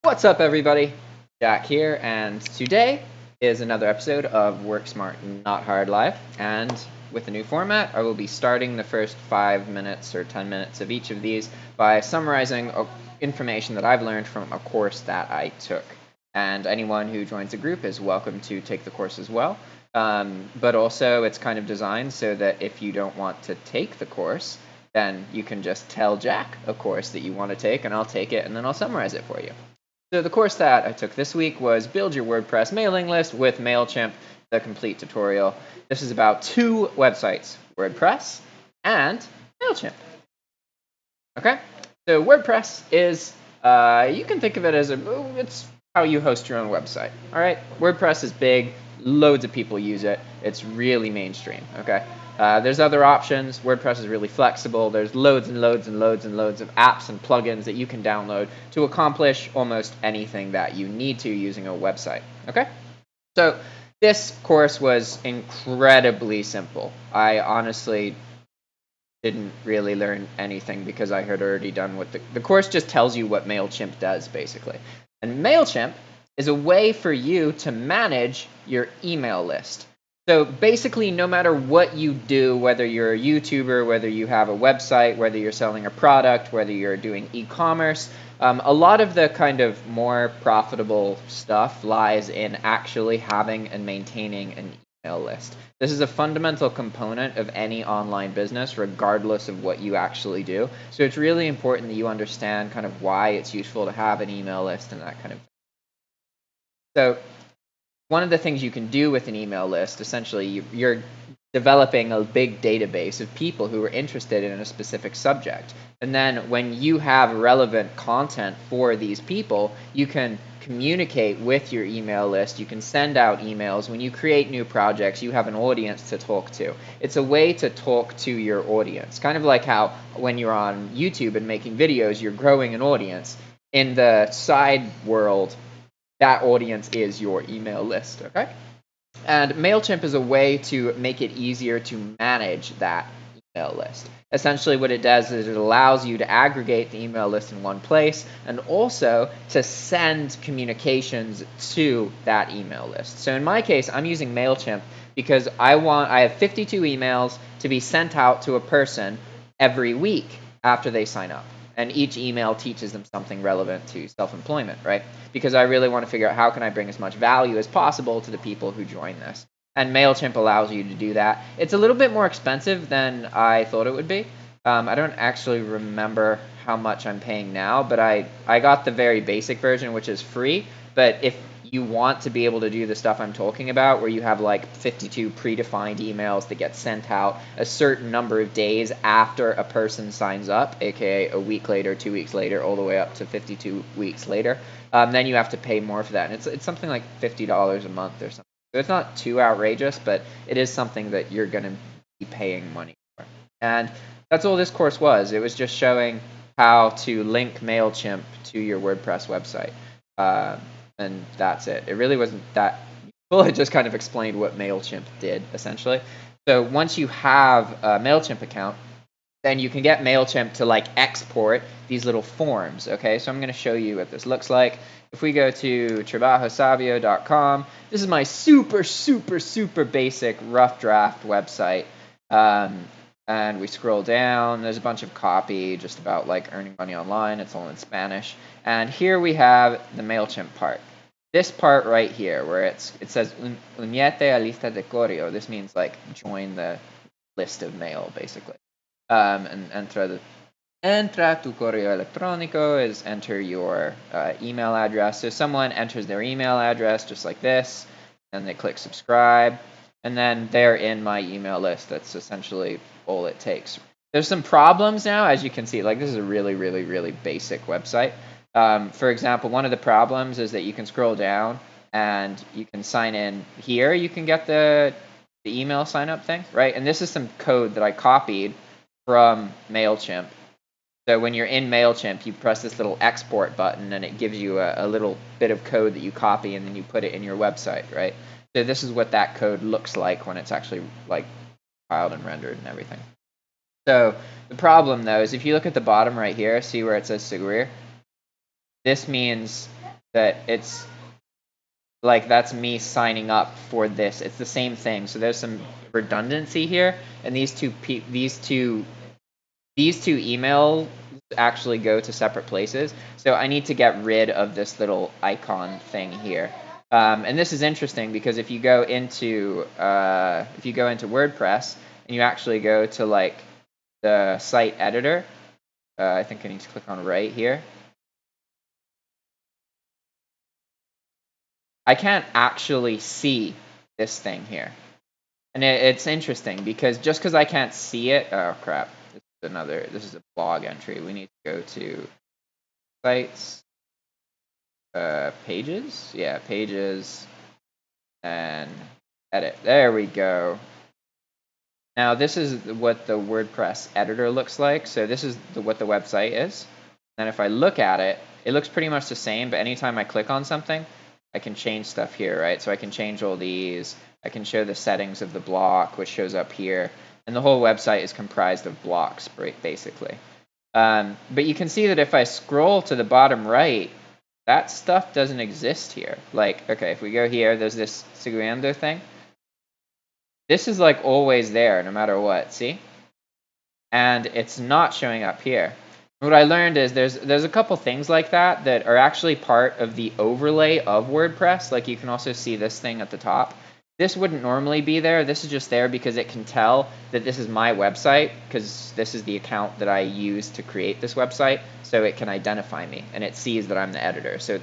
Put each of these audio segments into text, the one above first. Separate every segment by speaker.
Speaker 1: What's up, everybody? Jack here, and today is another episode of Work Smart, Not Hard Live. And with the new format, I will be starting the first 5 minutes or 10 minutes of each of these by summarizing information that I've learned from a course that I took. And anyone who joins the group is welcome to take the course as well. But also, it's kind of designed so that if you don't want to take the course, then you can just tell Jack a course that you want to take, and I'll take it, and then I'll summarize it for you. So the course that I took this week was Build Your WordPress Mailing List with MailChimp, the complete tutorial. This is about two websites, WordPress and MailChimp. Okay, so WordPress is, you can think of it as it's how you host your own website. All right, WordPress is big, loads of people use it. It's really mainstream, okay? There's other options. WordPress is really flexible. There's loads and loads and loads and loads of apps and plugins that you can download to accomplish almost anything that you need to using a website, okay? So this course was incredibly simple. I honestly didn't really learn anything because I had already done what the course just tells you what MailChimp does, basically. And MailChimp is a way for you to manage your email list. So basically, no matter what you do, whether you're a YouTuber, whether you have a website, whether you're selling a product, whether you're doing e-commerce, a lot of the kind of more profitable stuff lies in actually having and maintaining an email list. This is a fundamental component of any online business, regardless of what you actually do. So it's really important that you understand kind of why it's useful to have an email list and that kind of thing. So one of the things you can do with an email list, essentially, you're developing a big database of people who are interested in a specific subject. And then when you have relevant content for these people, you can communicate with your email list. You can send out emails. When you create new projects, you have an audience to talk to. It's a way to talk to your audience. Kind of like how when you're on YouTube and making videos, you're growing an audience. In the side world, that audience is your email list, okay? And MailChimp is a way to make it easier to manage that email list. Essentially what it does is it allows you to aggregate the email list in one place and also to send communications to that email list. So in my case, I'm using MailChimp because I have 52 emails to be sent out to a person every week after they sign up. And each email teaches them something relevant to self-employment, right? Because I really want to figure out how can I bring as much value as possible to the people who join this. And MailChimp allows you to do that. It's a little bit more expensive than I thought it would be. I don't actually remember how much I'm paying now, but I got the very basic version, which is free. But if you want to be able to do the stuff I'm talking about, where you have like 52 predefined emails that get sent out a certain number of days after a person signs up, aka a week later, 2 weeks later, all the way up to 52 weeks later, then you have to pay more for that. And it's something like $50 a month or something. So it's not too outrageous, but it is something that you're going to be paying money for. And that's all this course was. It was just showing how to link MailChimp to your WordPress website. And that's it. It really wasn't that useful. It just kind of explained what MailChimp did, essentially. So once you have a MailChimp account, then you can get MailChimp to like export these little forms, okay? So I'm going to show you what this looks like. If we go to trabajosavio.com, this is my super, super, super basic rough draft website. And we scroll down, there's a bunch of copy just about like earning money online. It's all in Spanish. And here we have the MailChimp part. This part right here where it says Unite a lista de correo. This means like join the list of mail, basically. And entra tu correo electrónico is enter your email address. So someone enters their email address just like this, and they click subscribe, and then they're in my email list. That's essentially all it takes. There's some problems now, as you can see. Like this is a really, really, really basic website. For example, one of the problems is that you can scroll down and you can sign in here. You can get the email sign up thing, right? And this is some code that I copied from MailChimp. So when you're in MailChimp, you press this little export button and it gives you a little bit of code that you copy and then you put it in your website, right? So this is what that code looks like when it's actually like filed and rendered and everything. So the problem though is if you look at the bottom right here, see where it says Seguir? This means that it's like that's me signing up for this. It's the same thing. So there's some redundancy here, and these two emails actually go to separate places. So I need to get rid of this little icon thing here. And this is interesting because if you go into WordPress and you actually go to like the site editor, I think I need to click on right here. I can't actually see this thing here. And it's interesting because just because I can't see it, oh crap, this is a blog entry. We need to go to sites, pages, pages, and edit. There we go. Now this is what the WordPress editor looks like. So this is what the website is. And if I look at it, it looks pretty much the same, but anytime I click on something, I can change stuff here, right? So I can change all these. I can show the settings of the block, which shows up here. And the whole website is comprised of blocks, basically. But you can see that if I scroll to the bottom right, that stuff doesn't exist here. Like, okay, if we go here, there's this Segundo thing. This is like always there, no matter what, see? And it's not showing up here. What I learned is there's a couple things like that are actually part of the overlay of WordPress. Like you can also see this thing at the top. This wouldn't normally be there. This is just there because it can tell that this is my website because this is the account that I use to create this website. So it can identify me and it sees that I'm the editor. So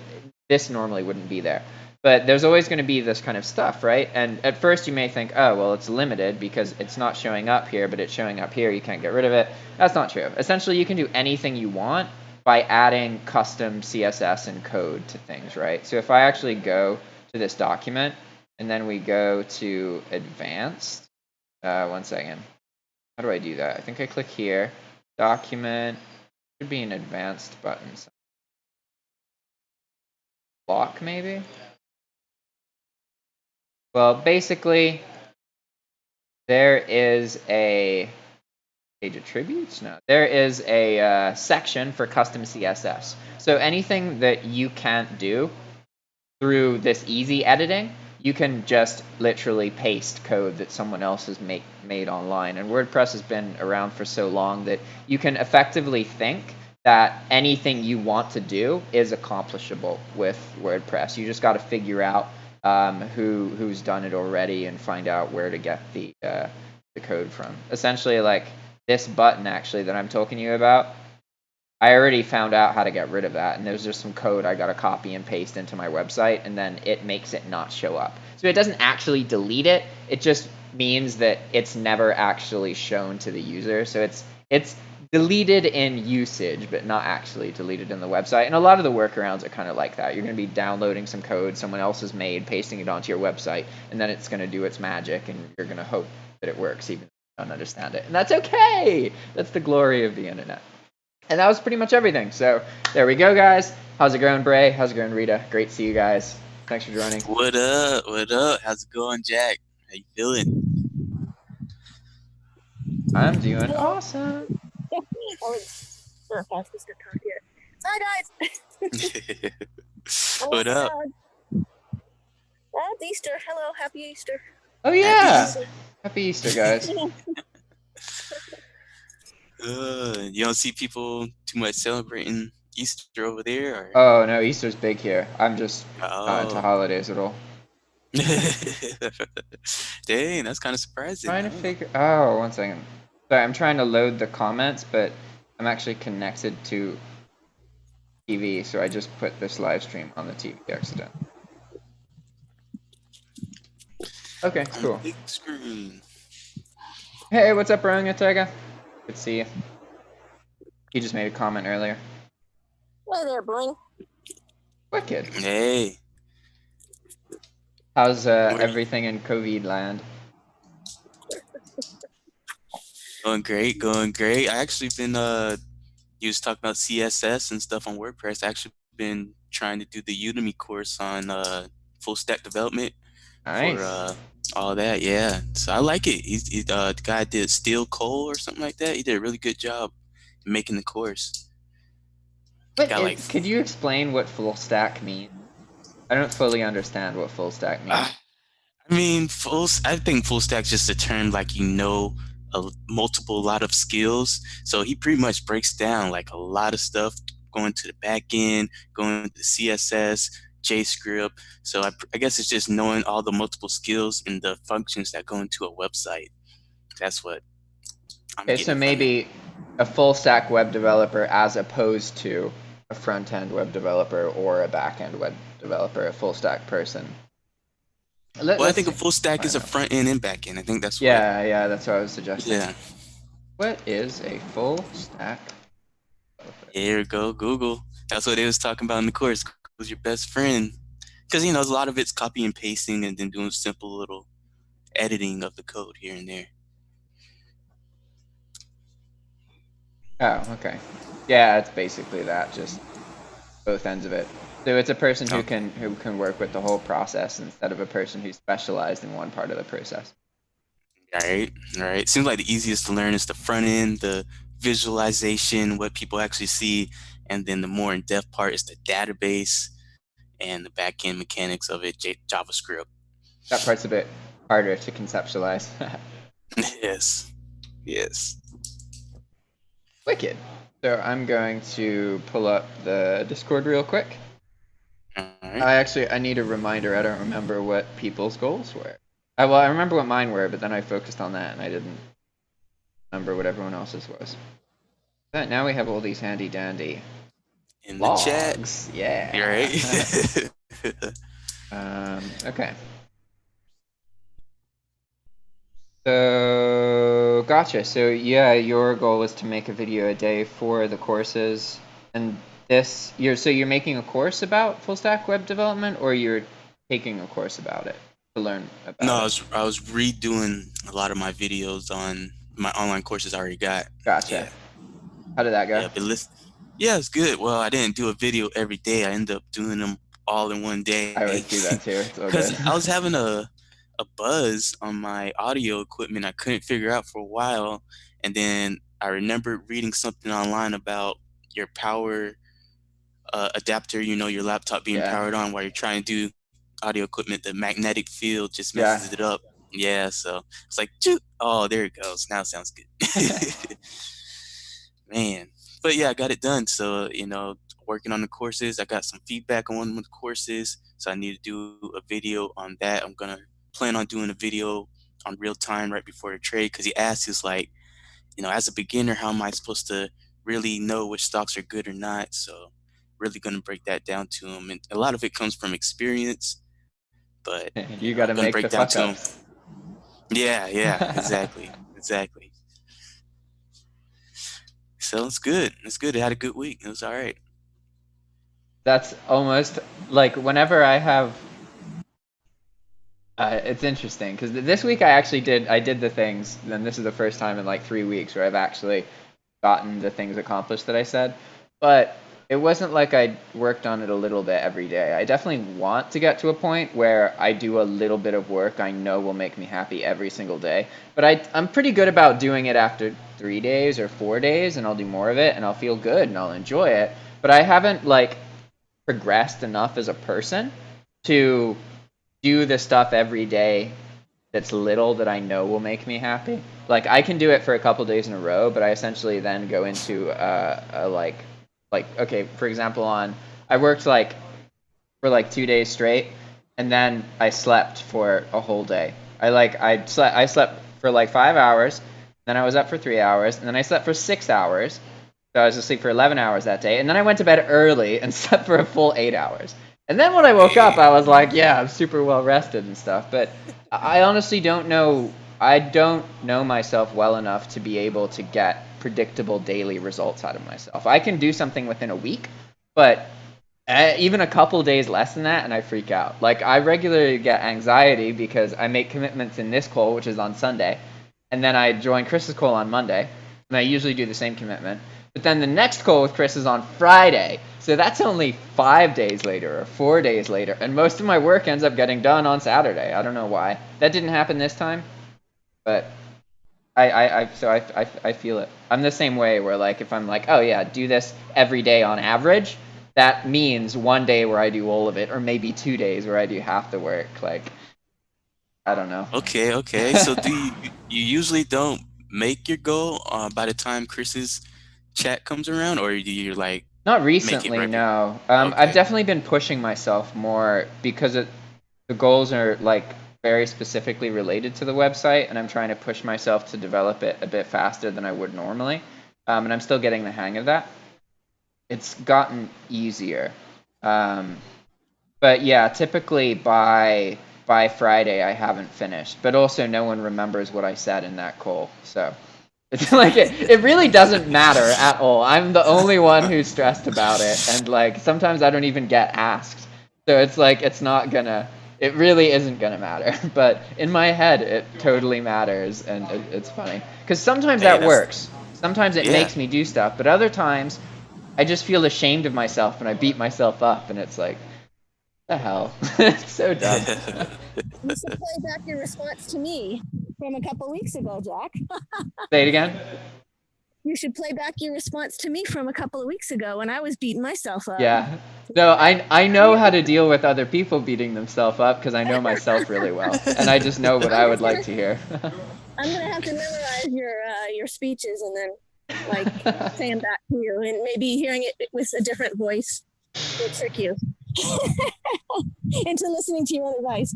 Speaker 1: this normally wouldn't be there. But there's always going to be this kind of stuff, right? And at first you may think, oh, well, it's limited because it's not showing up here, but it's showing up here. You can't get rid of it. That's not true. Essentially, you can do anything you want by adding custom CSS and code to things, right? So if I actually go to this document and then we go to advanced, one second. How do I do that? I think I click here, document, should be an advanced button. Block maybe? Well, basically, there is a page attributes. No, there is a section for custom CSS. So anything that you can't do through this easy editing, you can just literally paste code that someone else has made online. And WordPress has been around for so long that you can effectively think that anything you want to do is accomplishable with WordPress. You just got to figure out who's done it already and find out where to get the code from. Essentially, like this button actually that I'm talking to you about, I already found out how to get rid of that, and there's just some code I got to copy and paste into my website, and then it makes it not show up. So it doesn't actually delete it. It just means that it's never actually shown to the user. So it's deleted in usage, but not actually deleted in the website. And a lot of the workarounds are kind of like that. You're going to be downloading some code someone else has made, pasting it onto your website, and then it's going to do its magic, and you're going to hope that it works even if you don't understand it. And that's okay. That's the glory of the internet. And that was pretty much everything. So there we go, guys. How's it going, Bray? How's it going, Rita? Great to see you guys. Thanks for joining.
Speaker 2: What up? What up? How's it going, Jack? How you feeling?
Speaker 1: I'm doing awesome.
Speaker 3: Sure, fastest to talk here. Hi, guys.
Speaker 2: What up?
Speaker 3: Well, it's Easter. Hello, happy Easter.
Speaker 1: Oh yeah, happy Easter, guys.
Speaker 2: You don't see people too much celebrating Easter over there? Or?
Speaker 1: Oh no, Easter's big here. I'm just not into
Speaker 2: Oh.
Speaker 1: holidays at all.
Speaker 2: Dang, that's kind of surprising.
Speaker 1: Trying to figure. Oh, one second. Sorry, I'm trying to load the comments, but I'm actually connected to TV, so I just put this live stream on the TV accident. Okay, cool.
Speaker 2: Big screen.
Speaker 1: Hey, what's up, Orangutanga? Good to see you. He just made a comment earlier.
Speaker 3: Hey there, Bling.
Speaker 1: Wicked.
Speaker 2: Hey.
Speaker 1: How's everything in COVID land?
Speaker 2: Going great, going great. I actually been you was talking about CSS and stuff on WordPress. I actually been trying to do the Udemy course on full stack development
Speaker 1: Nice.
Speaker 2: for all that. Yeah, so I like it. The guy did Steel Cole or something like that. He did a really good job making the course.
Speaker 1: But could you explain what full stack means? I don't fully understand what full stack means.
Speaker 2: I mean, I think full stack's just a term like multiple lot of skills. So he pretty much breaks down like a lot of stuff going to the back end, going to CSS, JavaScript. So I guess it's just knowing all the multiple skills and the functions that go into a website. That's what I'm
Speaker 1: Okay, so
Speaker 2: getting from it.
Speaker 1: maybe a full stack web developer as opposed to a front end web developer or a back end web developer, a full stack person.
Speaker 2: Well, I
Speaker 1: Let's
Speaker 2: think a
Speaker 1: see.
Speaker 2: full stack
Speaker 1: I
Speaker 2: is
Speaker 1: don't
Speaker 2: a
Speaker 1: know.
Speaker 2: front end and back end. I think that's what.
Speaker 1: Yeah, that's what I was suggesting.
Speaker 2: Yeah.
Speaker 1: What is a full stack developer?
Speaker 2: Here we go, Google. That's what they was talking about in the course. Google's your best friend. Because, a lot of it's copy and pasting and then doing simple little editing of the code here and there.
Speaker 1: Oh, okay. Yeah, it's basically that, just both ends of it. So it's a person who
Speaker 2: Okay.
Speaker 1: can work with the whole process instead of a person who's specialized in one part of the process.
Speaker 2: All right. All right. Seems like the easiest to learn is the front end, the visualization, what people actually see. And then the more in depth part is the database and the back end mechanics of it, JavaScript.
Speaker 1: That part's a bit harder to conceptualize.
Speaker 2: Yes. Yes.
Speaker 1: Wicked. So I'm going to pull up the Discord real quick.
Speaker 2: All right.
Speaker 1: I need a reminder. I don't remember what people's goals were. Well, I remember what mine were, but then I focused on that and I didn't remember what everyone else's was. But now we have all these handy dandy
Speaker 2: In the chat.
Speaker 1: logs.
Speaker 2: You're
Speaker 1: Yeah.
Speaker 2: right.
Speaker 1: Okay. So, gotcha. So, yeah, your goal is to make a video a day for the courses. And you're making a course about full stack web development, or you're taking a course about it to learn
Speaker 2: No,
Speaker 1: about it?
Speaker 2: I was redoing a lot of my videos on my online courses I already got.
Speaker 1: Gotcha.
Speaker 2: Yeah.
Speaker 1: How did that go?
Speaker 2: Yeah, yeah, it's good. Well, I didn't do a video every day. I ended up doing them all in one
Speaker 1: I
Speaker 2: day
Speaker 1: always do that too. It's all good.
Speaker 2: because I was having a buzz on my audio equipment I couldn't figure out for a while, and then I remembered reading something online about your power adapter. Your laptop being
Speaker 1: Yeah.
Speaker 2: powered on while you're trying to do audio equipment. The magnetic field just
Speaker 1: Yeah.
Speaker 2: messes it up. Yeah, so it's like, oh, there it goes. Now it sounds good. Man. But yeah, I got it done. So, working on the courses, I got some feedback on one of the courses. So I need to do a video on that. I'm going to plan on doing a video on real time right before the trade because he asked us, like, as a beginner, how am I supposed to really know which stocks are good or not? So, really going to break that down to him. And a lot of it comes from experience, but,
Speaker 1: You got
Speaker 2: I'm
Speaker 1: to
Speaker 2: going to
Speaker 1: make
Speaker 2: break
Speaker 1: the
Speaker 2: down
Speaker 1: fuck
Speaker 2: to him.
Speaker 1: ups.
Speaker 2: Yeah, exactly. Exactly. So it's good. It's good. I had a good week. It was all right.
Speaker 1: That's almost like whenever I have. It's interesting because this week I did the things, and this is the first time in like 3 weeks where I've actually gotten the things accomplished that I said. But it wasn't like I worked on it a little bit every day. I definitely want to get to a point where I do a little bit of work I know will make me happy every single day. But I'm pretty good about doing it after 3 days or 4 days, and I'll do more of it, and I'll feel good, and I'll enjoy it. But I haven't like progressed enough as a person to do the stuff every day that's little that I know will make me happy. Like I can do it for a couple days in a row, but I essentially then go into a like okay, for example, I worked like for like 2 days straight, and then I slept for a whole day. I slept for like 5 hours, then I was up for 3 hours, and then I slept for 6 hours. So I was asleep for 11 hours that day, and then I went to bed early and slept for a full 8 hours. And then when I woke up, I was like, yeah, I'm super well rested and stuff. But I honestly don't know. I don't know myself well enough to be able to get predictable daily results out of myself. I can do something within a week, but even a couple days less than that, and I freak out. Like I regularly get anxiety because I make commitments in this call, which is on Sunday, and then I join Chris's call on Monday, and I usually do the same commitment. But then the next call with Chris is on Friday, so that's only 5 days later or 4 days later, and most of my work ends up getting done on Saturday. I don't know why that didn't happen this time, but I feel it. I'm the same way where like if I'm like, oh yeah, do this every day on average, that means one day where I do all of it, or maybe 2 days where I do half the work. Like, I don't know.
Speaker 2: Okay. So do you usually don't make your goal by the time Chris's chat comes around, or do you like
Speaker 1: Not
Speaker 2: make it
Speaker 1: recently,
Speaker 2: right?
Speaker 1: no. I've
Speaker 2: Okay.
Speaker 1: definitely been pushing myself more because the goals are like very specifically related to the website, and I'm trying to push myself to develop it a bit faster than I would normally. And I'm still getting the hang of that. It's gotten easier. Um, but yeah, typically by Friday I haven't finished. But also no one remembers what I said in that call. So it's like it really doesn't matter at all. I'm the only one who's stressed about it, and like sometimes I don't even get asked. So it's like it's not gonna it really isn't gonna matter. But in my head it totally matters, and it's funny. Because sometimes
Speaker 2: Hey,
Speaker 1: that
Speaker 2: that's
Speaker 1: works. Sometimes it
Speaker 2: yeah.
Speaker 1: makes me do stuff, but other times I just feel ashamed of myself and I beat myself up, and it's like, the hell? It's so dumb.
Speaker 3: You should play back your response to me from a couple weeks ago, Jack.
Speaker 1: Say it again.
Speaker 3: You should play back your response to me from a couple of weeks ago when I was beating myself up.
Speaker 1: Yeah. No, I know how to deal with other people beating themselves up because I know myself really well, and I just know what I would like to hear.
Speaker 3: I'm gonna have to memorize your speeches and then like say them back to you, and maybe hearing it with a different voice will trick you into listening to your own advice.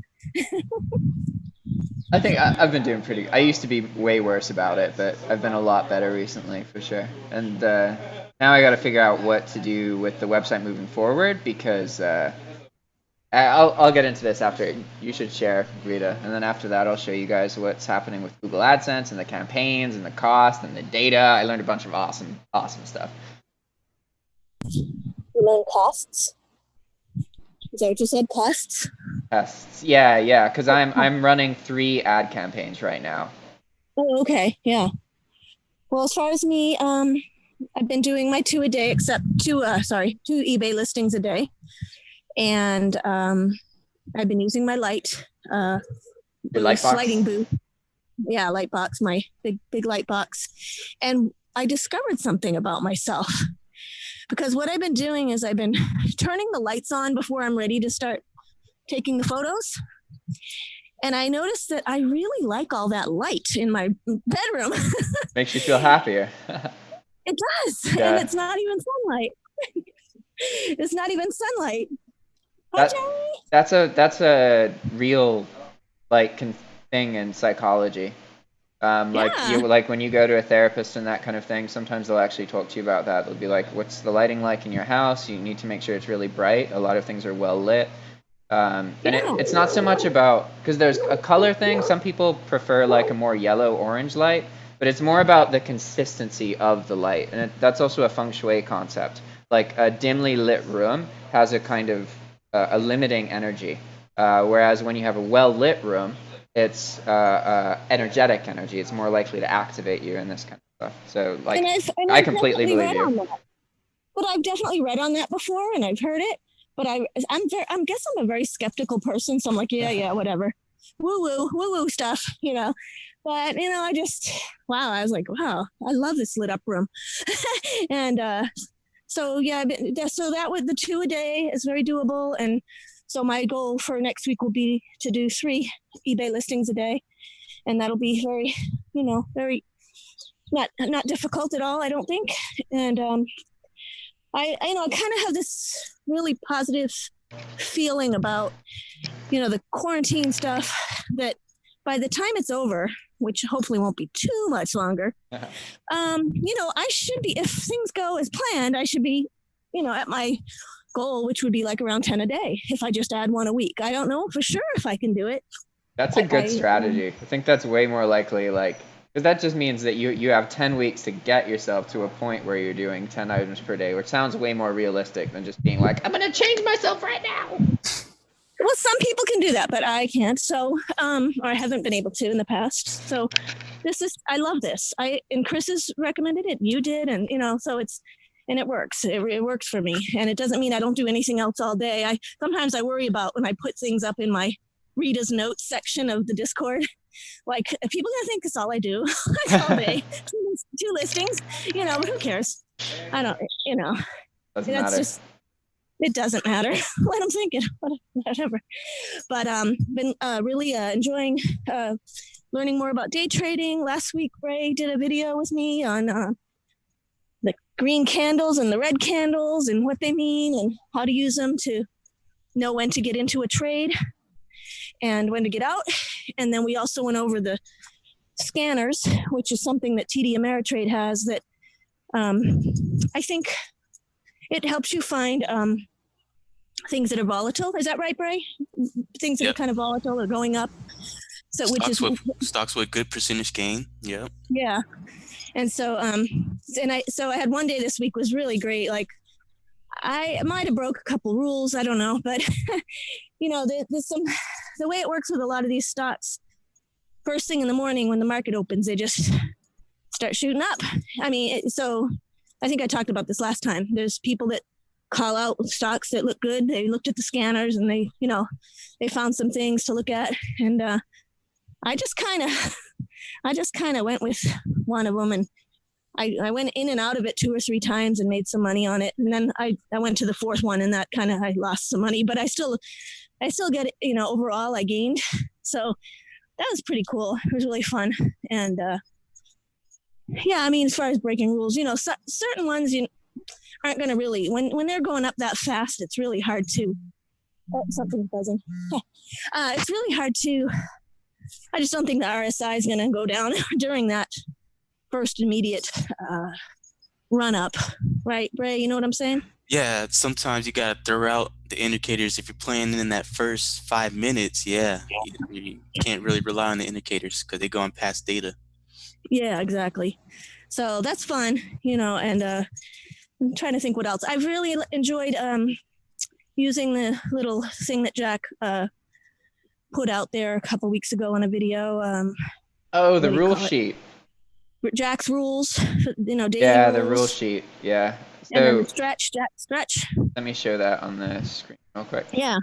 Speaker 1: I think I've been doing pretty. I used to be way worse about it, but I've been a lot better recently for sure. And now I got to figure out what to do with the website moving forward because I'll get into this after. You should share, Rita, and then after that I'll show you guys what's happening with Google AdSense and the campaigns and the cost and the data. I learned a bunch of awesome stuff.
Speaker 3: You learn costs. Is that what you said? Costs?
Speaker 1: Tests, yeah, because I'm running 3 ad campaigns right now.
Speaker 3: Oh, okay, yeah. Well, as far as me, I've been doing my 2 a day, except 2 eBay listings a day, and I've been using my light
Speaker 1: Your light box?
Speaker 3: lighting booth. Yeah, light box, my big light box, and I discovered something about myself. Because what I've been doing is I've been turning the lights on before I'm ready to start taking the photos. And I noticed that I really like all that light in my bedroom.
Speaker 1: Makes you feel happier.
Speaker 3: It does.
Speaker 1: Yeah.
Speaker 3: And it's not even sunlight. It's not even sunlight. Hi,
Speaker 1: That,
Speaker 3: Jerry.
Speaker 1: that's a real like thing in psychology. Like
Speaker 3: Yeah.
Speaker 1: you like when you go to a therapist and that kind of thing, sometimes they'll actually talk to you about that. They'll be like, "What's the lighting like in your house? You need to make sure it's really bright. A lot of things are well lit." And
Speaker 3: Yeah.
Speaker 1: it's not so much about because there's a color thing. Some people prefer like a more yellow orange light, but it's more about the consistency of the light, and that's also a feng shui concept. Like a dimly lit room has a kind of a limiting energy, whereas when you have a well lit room, it's energetic energy. It's more likely to activate you and this kind of stuff. So like,
Speaker 3: And
Speaker 1: I
Speaker 3: I've
Speaker 1: completely
Speaker 3: definitely
Speaker 1: believe
Speaker 3: read
Speaker 1: you.
Speaker 3: on that. But I've definitely read on that before, and I've heard it. But I'm guess I'm a very skeptical person, so I'm like, yeah, whatever, woo woo stuff, you know. But I just wow, I was like, wow, I love this lit up room, and so yeah, so that with the 2 a day is very doable, and so my goal for next week will be to do 3 eBay listings a day, and that'll be very, very not difficult at all, I don't think, and I kind of have this really positive feeling about, the quarantine stuff that by the time it's over, which hopefully won't be too much longer, I should be, if things go as planned, I should be, at my goal, which would be like around 10 a day if I just add 1 a week. I don't know for sure if I can do it.
Speaker 1: That's a good strategy. I think that's way more likely, like, because that just means that you have 10 weeks to get yourself to a point where you're doing 10 items per day, which sounds way more realistic than just being like, I'm going to change myself right now.
Speaker 3: Well, some people can do that, but I can't. So, or I haven't been able to in the past. So I love this. And Chris has recommended it. You did. And, so and it works. It works for me. And it doesn't mean I don't do anything else all day. Sometimes I worry about when I put things up in my Rita's notes section of the Discord. Like, people gonna think it's all I do like all day. 2 listings, but who cares? I don't,
Speaker 1: Doesn't
Speaker 3: that's
Speaker 1: matter.
Speaker 3: just, It doesn't matter what I'm thinking, whatever. But been really enjoying learning more about day trading. Last week, Ray did a video with me on the green candles and the red candles and what they mean and how to use them to know when to get into a trade and when to get out. And then we also went over the scanners, which is something that TD Ameritrade has that I think it helps you find things that are volatile. Is that right, Bray? Things that
Speaker 2: Yep.
Speaker 3: are kind of volatile or going up. So
Speaker 2: Stocks with good percentage gain. Yep.
Speaker 3: Yeah. And so I had one day this week was really great. Like I might have broke a couple rules, I don't know, but there's the way it works with a lot of these stocks. First thing in the morning when the market opens, they just start shooting up. I mean, so I think I talked about this last time. There's people that call out stocks that look good. They looked at the scanners and they found some things to look at. And I just kind of went with one of them, and I went in and out of it 2 or 3 times and made some money on it. And then I went to the fourth one, and that kind of I lost some money, but I still get it. Overall I gained. So that was pretty cool. It was really fun. And yeah, I mean, as far as breaking rules, certain ones aren't going to really when they're going up that fast. It's really hard to. Oh, something's buzzing. It's really hard to. I just don't think the RSI is going to go down during that first immediate run up, right, Bray? You know what I'm saying?
Speaker 2: Yeah, sometimes you gotta throw out the indicators if you're playing in that first 5 minutes. Yeah, you can't really rely on the indicators because they're going past data.
Speaker 3: Yeah, exactly. So that's fun, and I'm trying to think what else. I've really enjoyed using the little thing that Jack put out there a couple weeks ago on a video.
Speaker 1: The rule sheet.
Speaker 3: Jack's rules, daily
Speaker 1: Yeah,
Speaker 3: rules.
Speaker 1: the rule sheet. Yeah.
Speaker 3: And then the stretch.
Speaker 1: Let me show that on the screen real quick.
Speaker 3: Yeah,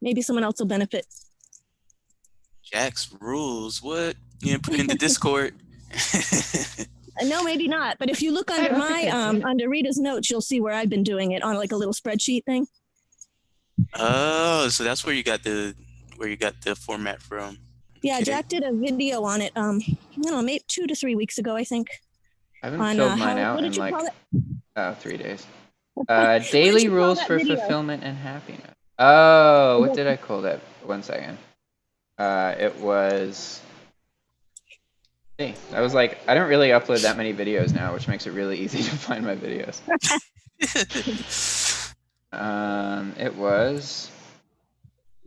Speaker 3: maybe someone else will benefit.
Speaker 2: Jack's rules. What? You put in the Discord.
Speaker 3: No, maybe not. But if you look under under Rita's notes, you'll see where I've been doing it on like a little spreadsheet thing.
Speaker 2: Oh, so that's where you got the format from.
Speaker 3: Yeah,
Speaker 2: Okay.
Speaker 3: Jack did a video on it. I don't know, maybe 2 to 3 weeks ago, I think.
Speaker 1: I haven't filled mine out in
Speaker 3: call it?
Speaker 1: 3 days. Daily rules for
Speaker 3: video?
Speaker 1: fulfillment and happiness. Oh, what did I call that? 1 second. It was. Hey, I was like, I don't really upload that many videos now, which makes it really easy to find my videos. It was.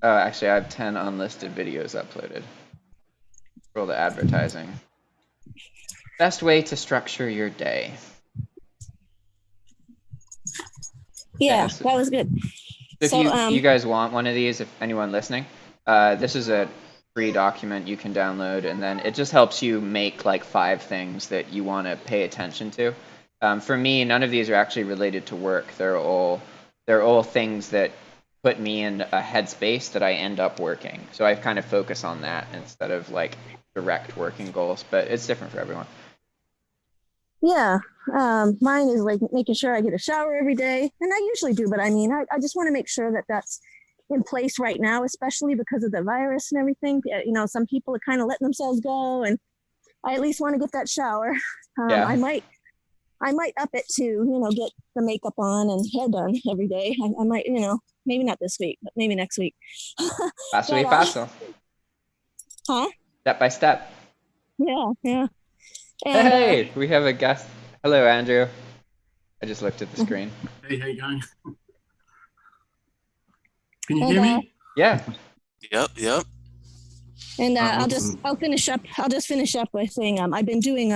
Speaker 1: Oh, actually, I have 10 unlisted videos uploaded. Roll the advertising. Best way to structure your day.
Speaker 3: Yeah, that was good.
Speaker 1: If you guys want one of these, if anyone listening, this is a free document you can download, and then it just helps you make like 5 things that you want to pay attention to. For me, none of these are actually related to work. They're all things that put me in a headspace that I end up working. So I kind of focus on that instead of like direct working goals, but it's different for everyone.
Speaker 3: Yeah, mine is like making sure I get a shower every day, and I usually do, but I mean, I just want to make sure that that's in place right now, especially because of the virus and everything. Some people are kind of letting themselves go, and I at least want to get that shower.
Speaker 1: Yeah.
Speaker 3: I might up it to, get the makeup on and hair done every day. I might, maybe not this week, but maybe next week.
Speaker 1: Paso y paso.
Speaker 3: Huh?
Speaker 1: Step by step.
Speaker 3: Yeah. And,
Speaker 1: hey, we have a guest. Hello, Andrew. I just looked at the screen.
Speaker 4: Hey, how you going? Can you hear me?
Speaker 1: Yeah.
Speaker 2: Yep.
Speaker 3: And I'll just finish up by saying I've been doing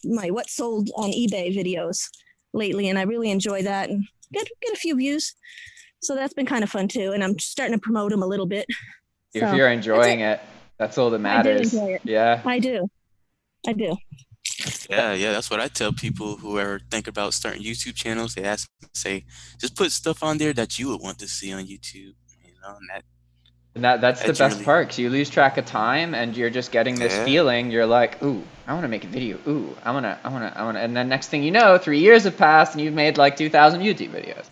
Speaker 3: my what sold on eBay videos lately, and I really enjoy that and get a few views. So that's been kind of fun too, and I'm starting to promote them a little bit.
Speaker 1: If you're enjoying it, that's all that matters.
Speaker 3: I do enjoy it.
Speaker 1: Yeah.
Speaker 3: I do.
Speaker 2: Yeah, that's what I tell people who ever think about starting YouTube channels. They ask me, say, just put stuff on there that you would want to see on YouTube. And
Speaker 1: that's the best part, because you lose track of time and you're just getting this feeling. You're like, ooh, I want to make a video. Ooh, I want to. And then next thing you know, 3 years have passed and you've made like 2,000 YouTube videos.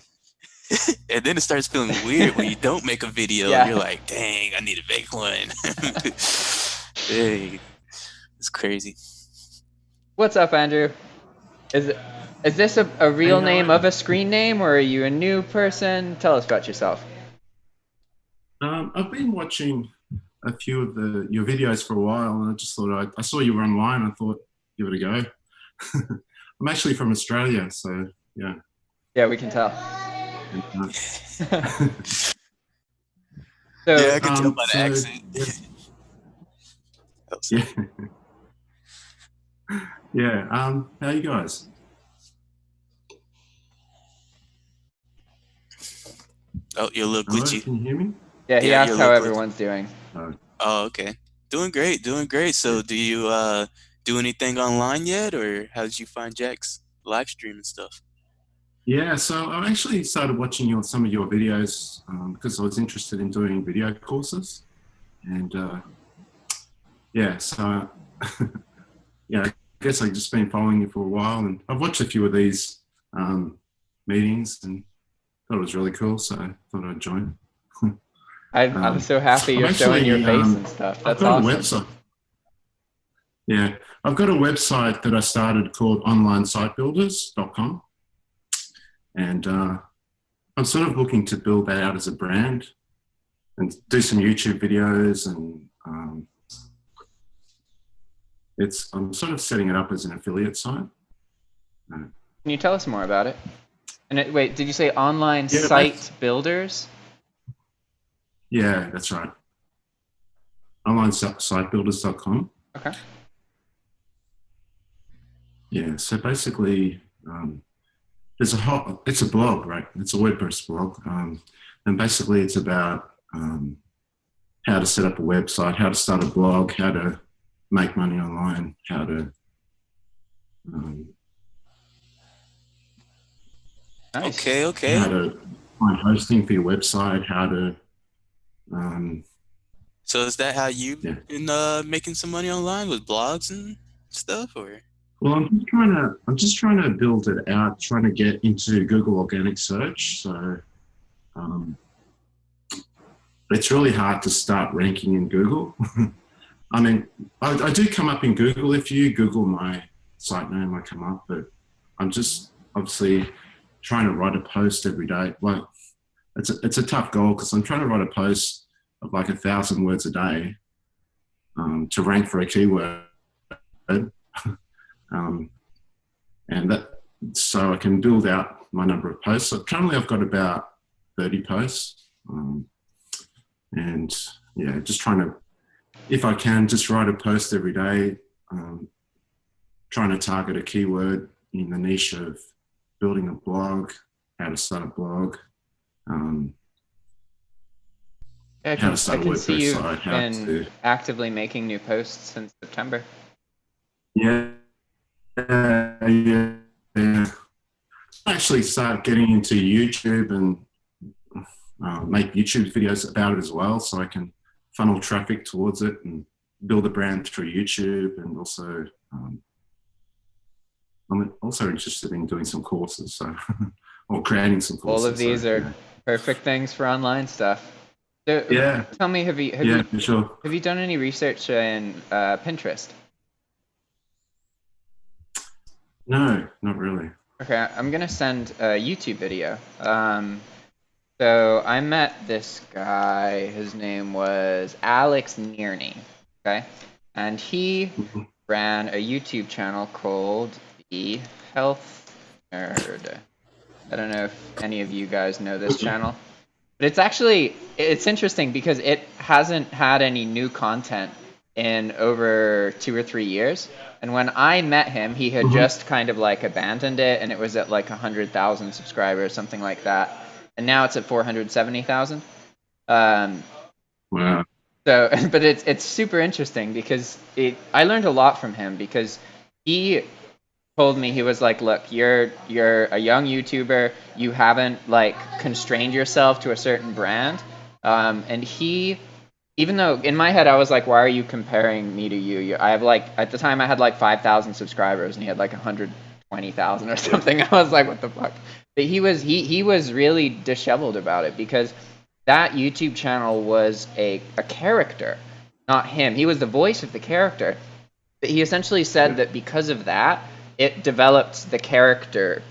Speaker 2: And then it starts feeling weird when you don't make a video.
Speaker 1: Yeah.
Speaker 2: You're like, dang, I need to make one. Dang, it's crazy.
Speaker 1: What's up, Andrew? Is this a real
Speaker 4: Hey,
Speaker 1: name
Speaker 4: how are
Speaker 1: of a screen name, or are you a new person? Tell us about yourself.
Speaker 4: I've been watching a few of your videos for a while, and I just thought I saw you were online. I thought give it a go. I'm actually from Australia, so yeah.
Speaker 1: Yeah, we can tell.
Speaker 4: And,
Speaker 2: Yeah,
Speaker 1: So
Speaker 2: I can tell by the
Speaker 4: so
Speaker 2: accent. Oh, sorry.
Speaker 4: yeah, yeah. How you guys?
Speaker 2: Oh, you're a little
Speaker 4: Hello,
Speaker 2: glitchy.
Speaker 4: can you hear me?
Speaker 1: yeah, he
Speaker 2: Yeah, you're
Speaker 1: asked
Speaker 2: a
Speaker 1: how
Speaker 2: little glitchy.
Speaker 1: everyone's doing.
Speaker 2: Oh, okay. Doing great, doing great. So, do you do anything online yet, or how did you find Jack's live stream and stuff?
Speaker 4: Yeah, so I actually started watching some of your videos because I was interested in doing video courses, and yeah, so yeah, I guess I've just been following you for a while, and I've watched a few of these meetings and thought it was really cool, so I thought I'd join.
Speaker 1: I'm so happy you're
Speaker 4: I've
Speaker 1: showing your
Speaker 4: actually,
Speaker 1: face and stuff.
Speaker 4: I've
Speaker 1: That's
Speaker 4: got
Speaker 1: awesome.
Speaker 4: a website. Yeah, I've got a website that I started called onlinesitebuilders.com, and I'm sort of looking to build that out as a brand and do some YouTube videos, and I'm sort of setting it up as an affiliate site.
Speaker 1: Can you tell us more about it? And wait, did you say online
Speaker 4: Yeah,
Speaker 1: site builders?
Speaker 4: Yeah, that's right. Onlinesitebuilders.com.
Speaker 1: Okay.
Speaker 4: Yeah, so basically, it's a blog, right? It's a WordPress blog, and basically it's about how to set up a website, how to start a blog, how to make money online, how to
Speaker 1: Nice.
Speaker 2: Okay.
Speaker 4: how to find hosting for your website, how to
Speaker 2: So, is that how you've
Speaker 4: yeah.
Speaker 2: been making some money online with blogs and stuff, or?
Speaker 4: Well, I'm just trying to build it out, trying to get into Google organic search. So it's really hard to start ranking in Google. I mean, I do come up in Google. If you Google my site name, I come up, but I'm just obviously trying to write a post every day. Like it's a tough goal because I'm trying to write a post of like 1,000 words a day to rank for a keyword. And that, so I can build out my number of posts. So currently I've got about 30 posts. And yeah, just trying to, if I can, just write a post every day, trying to target a keyword in the niche of building a blog, how to start a blog,
Speaker 1: I
Speaker 4: how to start a
Speaker 1: can see
Speaker 4: WordPress
Speaker 1: you've
Speaker 4: site, how
Speaker 1: been
Speaker 4: to...
Speaker 1: actively making new posts since September.
Speaker 4: Yeah. Actually start getting into YouTube and make YouTube videos about it as well, so I can funnel traffic towards it and build a brand through YouTube. And also I'm also interested in doing some courses, so or creating some courses.
Speaker 1: All of these are perfect things for online stuff. So,
Speaker 4: yeah.
Speaker 1: Tell me, have you done any research in Pinterest?
Speaker 4: No, not really.
Speaker 1: Okay, I'm gonna send a YouTube video. So I met this guy. His name was Alex Nearney. Okay, and he ran a YouTube channel called The Health Nerd. I don't know if any of you guys know this channel, but it's interesting because it hasn't had any new content in over 2 or 3 years. And when I met him, he had just kind of like abandoned it, and it was at like 100,000 subscribers, something like that. And now it's at 470,000.
Speaker 4: Wow.
Speaker 1: So, but it's super interesting because I learned a lot from him because he told me, he was like, look, you're a young YouTuber, you haven't like constrained yourself to a certain brand, and even though in my head I was like, why are you comparing me to you? I have like, at the time I had like 5,000 subscribers and he had like 20,000 or something. I was like, what the fuck? But he was really disheveled about it because that YouTube channel was a character, not him. He was the voice of the character. But he essentially said that because of that, it developed the character's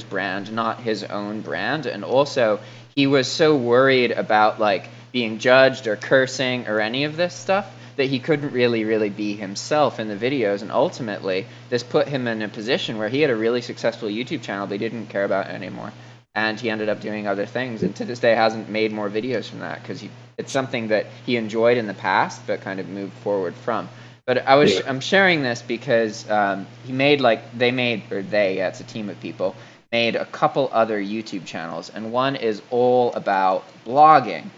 Speaker 1: brand, not his own brand. And also, he was so worried about like being judged or cursing or any of this stuff that he couldn't really be himself in the videos. And ultimately, this put him in a position where he had a really successful YouTube channel they didn't care about anymore. And he ended up doing other things, and to this day hasn't made more videos from that because it's something that he enjoyed in the past but kind of moved forward from. But I'm sharing this because it's a team of people, made a couple other YouTube channels, and one is all about blogging.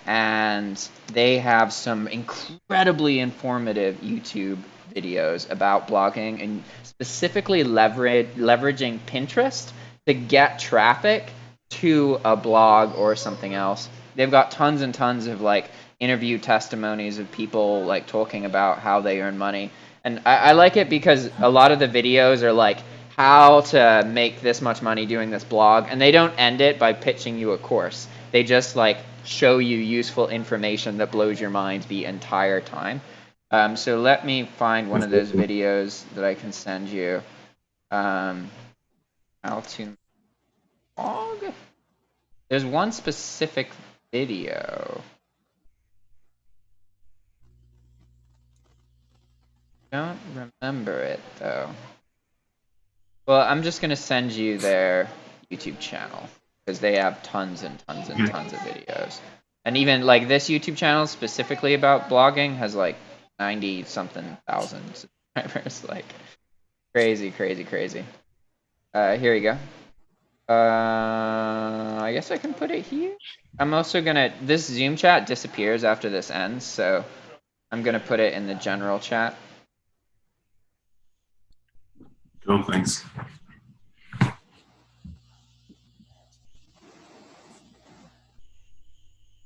Speaker 1: And they have some incredibly informative YouTube videos about blogging and specifically leveraging Pinterest to get traffic to a blog or something else. They've got tons and tons of like interview testimonies of people like talking about how they earn money. And I like it because a lot of the videos are like how to make this much money doing this blog, and they don't end it by pitching you a course. They just like show you useful information that blows your mind the entire time. So let me find one of those videos that I can send you. How to blog? There's one specific video. Don't remember it though. Well, I'm just gonna send you their YouTube channel because they have tons and tons and tons of videos. And even like this YouTube channel specifically about blogging has like 90 something thousand subscribers. Like crazy. Here we go. I guess I can put it here. I'm also gonna, this Zoom chat disappears after this ends, so I'm gonna put it in the general chat.
Speaker 4: Oh, thanks.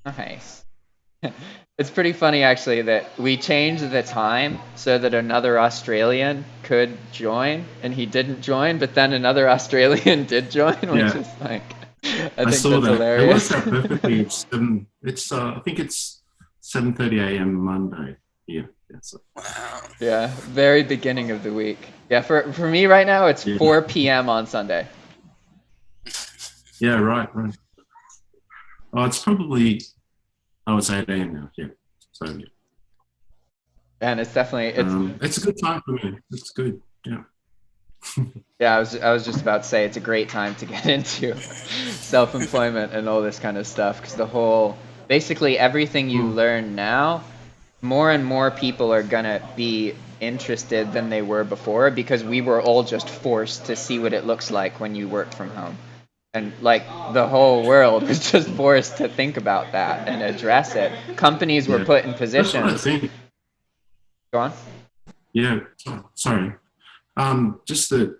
Speaker 1: Nice. It's pretty funny actually that we changed the time so that another Australian could join, and he didn't join, but then another Australian did join, which is like, I think
Speaker 4: saw
Speaker 1: that's
Speaker 4: that.
Speaker 1: hilarious.
Speaker 4: It works out perfectly. I think it's 7:30 a.m. Monday. Yeah.
Speaker 2: Wow.
Speaker 1: Yeah, very beginning of the week. Yeah, for me right now, it's 4 p.m. on Sunday.
Speaker 4: Yeah, right. Oh, it's probably, it's 8 a.m. now. Yeah. So, yeah.
Speaker 1: And it's definitely,
Speaker 4: it's a good time for me. It's good. Yeah.
Speaker 1: Yeah, I was just about to say it's a great time to get into self-employment and all this kind of stuff because basically everything you learn now, more and more people are gonna be interested than they were before because we were all just forced to see what it looks like when you work from home. And like the whole world was just forced to think about that and address it. Companies were put in positions.
Speaker 4: That's what I think.
Speaker 1: Go on.
Speaker 4: Yeah, sorry. Just that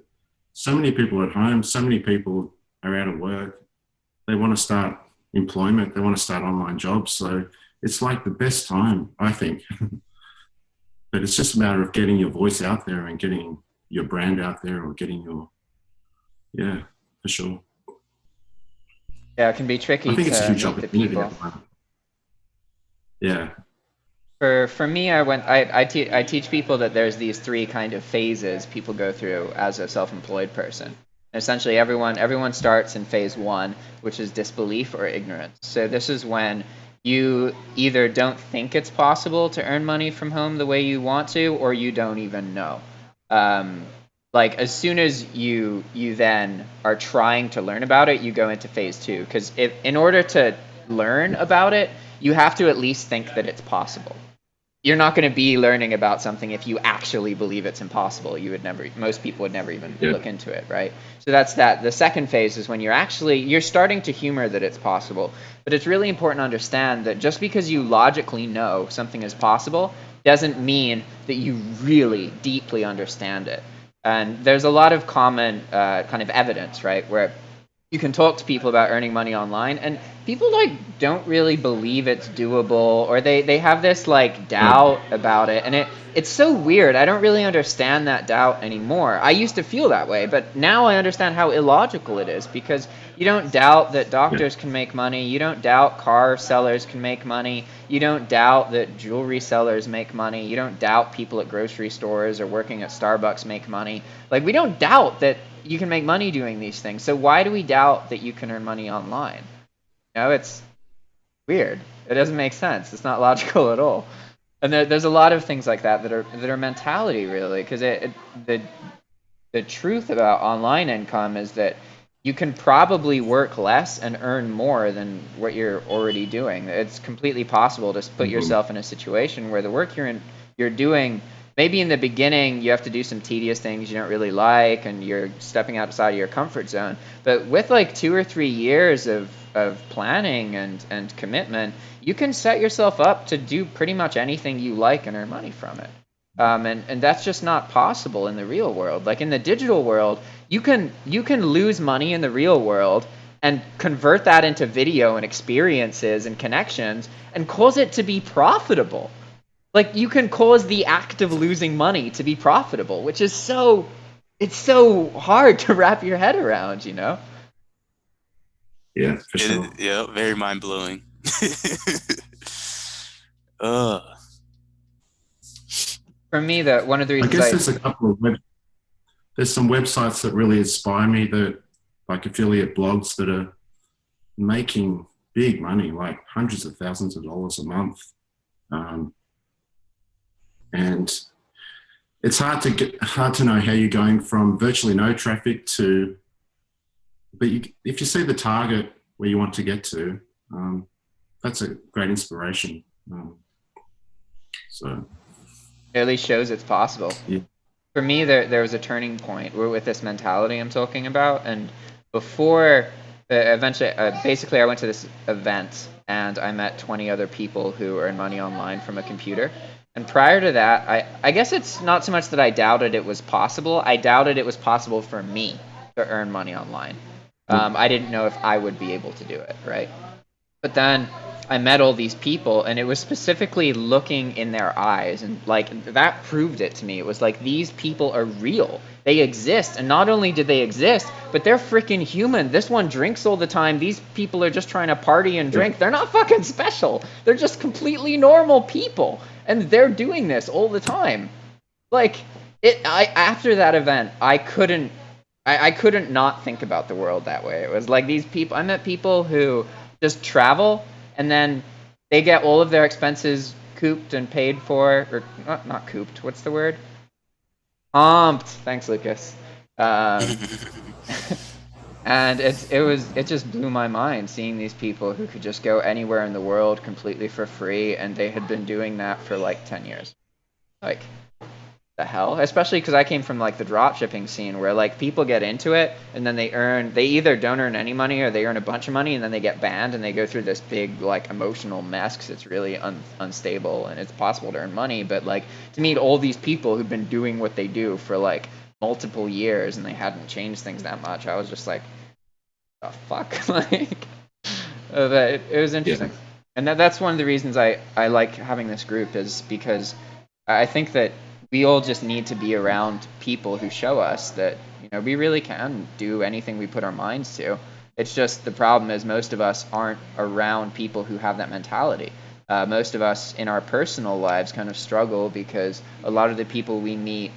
Speaker 4: so many people at home, so many people are out of work. They want to start employment. They want to start online jobs. So it's like the best time, I think. But it's just a matter of getting your voice out there and getting your brand out there or getting for sure.
Speaker 1: Yeah, it can be tricky
Speaker 4: I think it's a
Speaker 1: to
Speaker 4: huge
Speaker 1: meet the
Speaker 4: opportunity
Speaker 1: people.
Speaker 4: at the moment. Yeah.
Speaker 1: For me, I teach people that there's these three kind of phases people go through as a self-employed person. Essentially, everyone starts in phase 1, which is disbelief or ignorance. So this is when you either don't think it's possible to earn money from home the way you want to, or you don't even know. Like as soon as you then are trying to learn about it, you go into phase 2. Because in order to learn about it, you have to at least think that it's possible. You're not going to be learning about something if you actually believe it's impossible. Most people would never even look into it, right? So that's that. The second phase is when you're starting to humor that it's possible. But it's really important to understand that just because you logically know something is possible doesn't mean that you really deeply understand it. And there's a lot of common kind of evidence, right, where you can talk to people about earning money online, and people like don't really believe it's doable, or they have this like doubt about it, and it's so weird. I don't really understand that doubt anymore. I used to feel that way, but now I understand how illogical it is, because you don't doubt that doctors can make money, you don't doubt car sellers can make money, you don't doubt that jewelry sellers make money, you don't doubt people at grocery stores or working at Starbucks make money. Like, we don't doubt that you can make money doing these things. So why do we doubt that you can earn money online? You know, it's weird. It doesn't make sense. It's not logical at all. And there's a lot of things like that that are mentality, really, because the truth about online income is that you can probably work less and earn more than what you're already doing. It's completely possible to put yourself in a situation where the work you're doing, maybe in the beginning you have to do some tedious things you don't really like, and you're stepping outside of your comfort zone. But with like 2 or 3 years of planning and commitment, you can set yourself up to do pretty much anything you like and earn money from it. And that's just not possible in the real world. Like, in the digital world, you can lose money in the real world and convert that into video and experiences and connections and cause it to be profitable. Like, you can cause the act of losing money to be profitable, which is it's so hard to wrap your head around, you know?
Speaker 4: Yeah, for sure.
Speaker 2: Yeah, very mind blowing.
Speaker 1: For me, one of the
Speaker 4: I
Speaker 1: reasons
Speaker 4: guess there's a couple of there's some websites that really inspire me, that like affiliate blogs that are making big money, like hundreds of thousands of dollars a month. And it's hard to know how you're going from virtually no traffic to, but if you see the target where you want to get to, that's a great inspiration. So
Speaker 1: it at least shows it's possible.
Speaker 4: Yeah.
Speaker 1: For me, there was a turning point with this mentality I'm talking about. And before, eventually, basically, I went to this event and I met 20 other people who earn money online from a computer. And prior to that, I guess it's not so much that I doubted it was possible. I doubted it was possible for me to earn money online. I didn't know if I would be able to do it, right? But then I met all these people, and it was specifically looking in their eyes, and like that proved it to me. It was like, these people are real. They exist, and not only do they exist, but they're freaking human. This one drinks all the time. These people are just trying to party and drink. They're not fucking special. They're just completely normal people, and they're doing this all the time. Like, after that event, I couldn't not think about the world that way. It was like, these people, I met people who just travel, and then they get all of their expenses cooped and paid for, or not cooped. What's the word? Comped. Thanks, Lucas. And it just blew my mind seeing these people who could just go anywhere in the world completely for free, and they had been doing that for like 10 years. Like, the hell? Especially because I came from like the drop shipping scene, where like people get into it and then they either don't earn any money or they earn a bunch of money, and then they get banned and they go through this big like emotional mess because it's really unstable, and it's possible to earn money. But like, to meet all these people who've been doing what they do for like multiple years and they hadn't changed things that much, I was just like, the fuck? Like, it was interesting. Yeah. And that's one of the reasons I like having this group, is because I think that we all just need to be around people who show us that, you know, we really can do anything we put our minds to. It's just, the problem is most of us aren't around people who have that mentality. Most of us in our personal lives kind of struggle because a lot of the people we meet,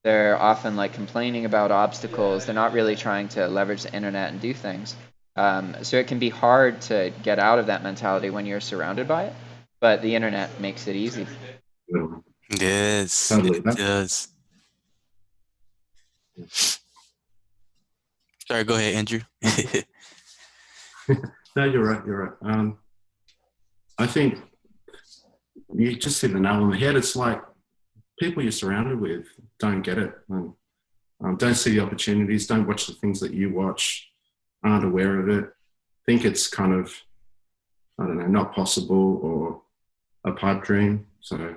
Speaker 1: they're often like complaining about obstacles. They're not really trying to leverage the internet and do things. So it can be hard to get out of that mentality when you're surrounded by it, but the internet makes it easy.
Speaker 2: Yes,
Speaker 4: Totally.
Speaker 2: it does. Sorry, go ahead, Andrew.
Speaker 4: No, you're right. I think you just hit the nail on the head. It's like, people you're surrounded with don't get it, don't see the opportunities, don't watch the things that you watch, aren't aware of it, think it's kind of, I don't know, not possible or a pipe dream. So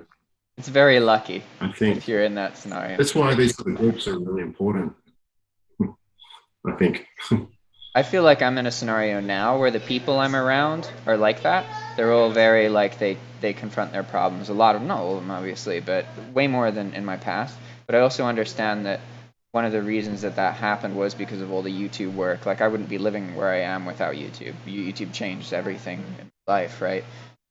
Speaker 1: it's very lucky,
Speaker 4: I think,
Speaker 1: if you're in that scenario.
Speaker 4: That's why these sort of groups are really important, I think.
Speaker 1: I feel like I'm in a scenario now where the people I'm around are like that. They're all very like they confront their problems. A lot of, not all of them obviously, but way more than in my past. But I also understand that one of the reasons that that happened was because of all the YouTube work. Like I wouldn't be living where I am without YouTube. YouTube changed everything in life, right?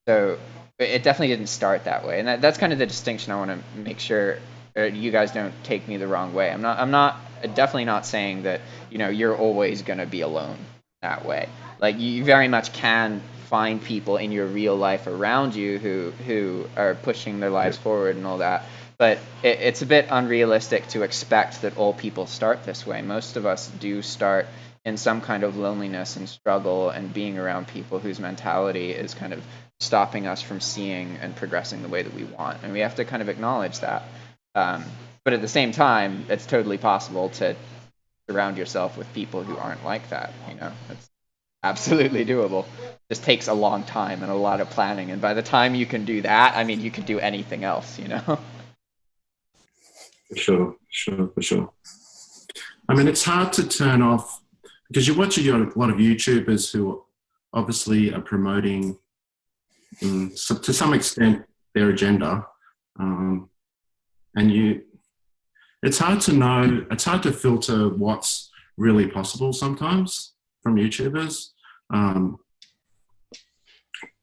Speaker 1: So it definitely didn't start that way, and that's kind of the distinction I want to make sure you guys don't take me the wrong way. I'm not definitely not saying that you're always going to be alone that way. Like you very much can find people in your real life around you who are pushing their lives forward and all that. But it's a bit unrealistic to expect that all people start this way. Most of us do start in some kind of loneliness and struggle and being around people whose mentality is kind of stopping us from seeing and progressing the way that we want. And we have to kind of acknowledge that. But at the same time, it's totally possible to surround yourself with people who aren't like that. It's absolutely doable. Just takes a long time and a lot of planning. And by the time you can do that, I mean, you can do anything else.
Speaker 4: For sure. I mean, it's hard to turn off because you watch a lot of YouTubers who obviously are promoting, to some extent, their agenda, and it's hard to know. It's hard to filter what's really possible sometimes from YouTubers.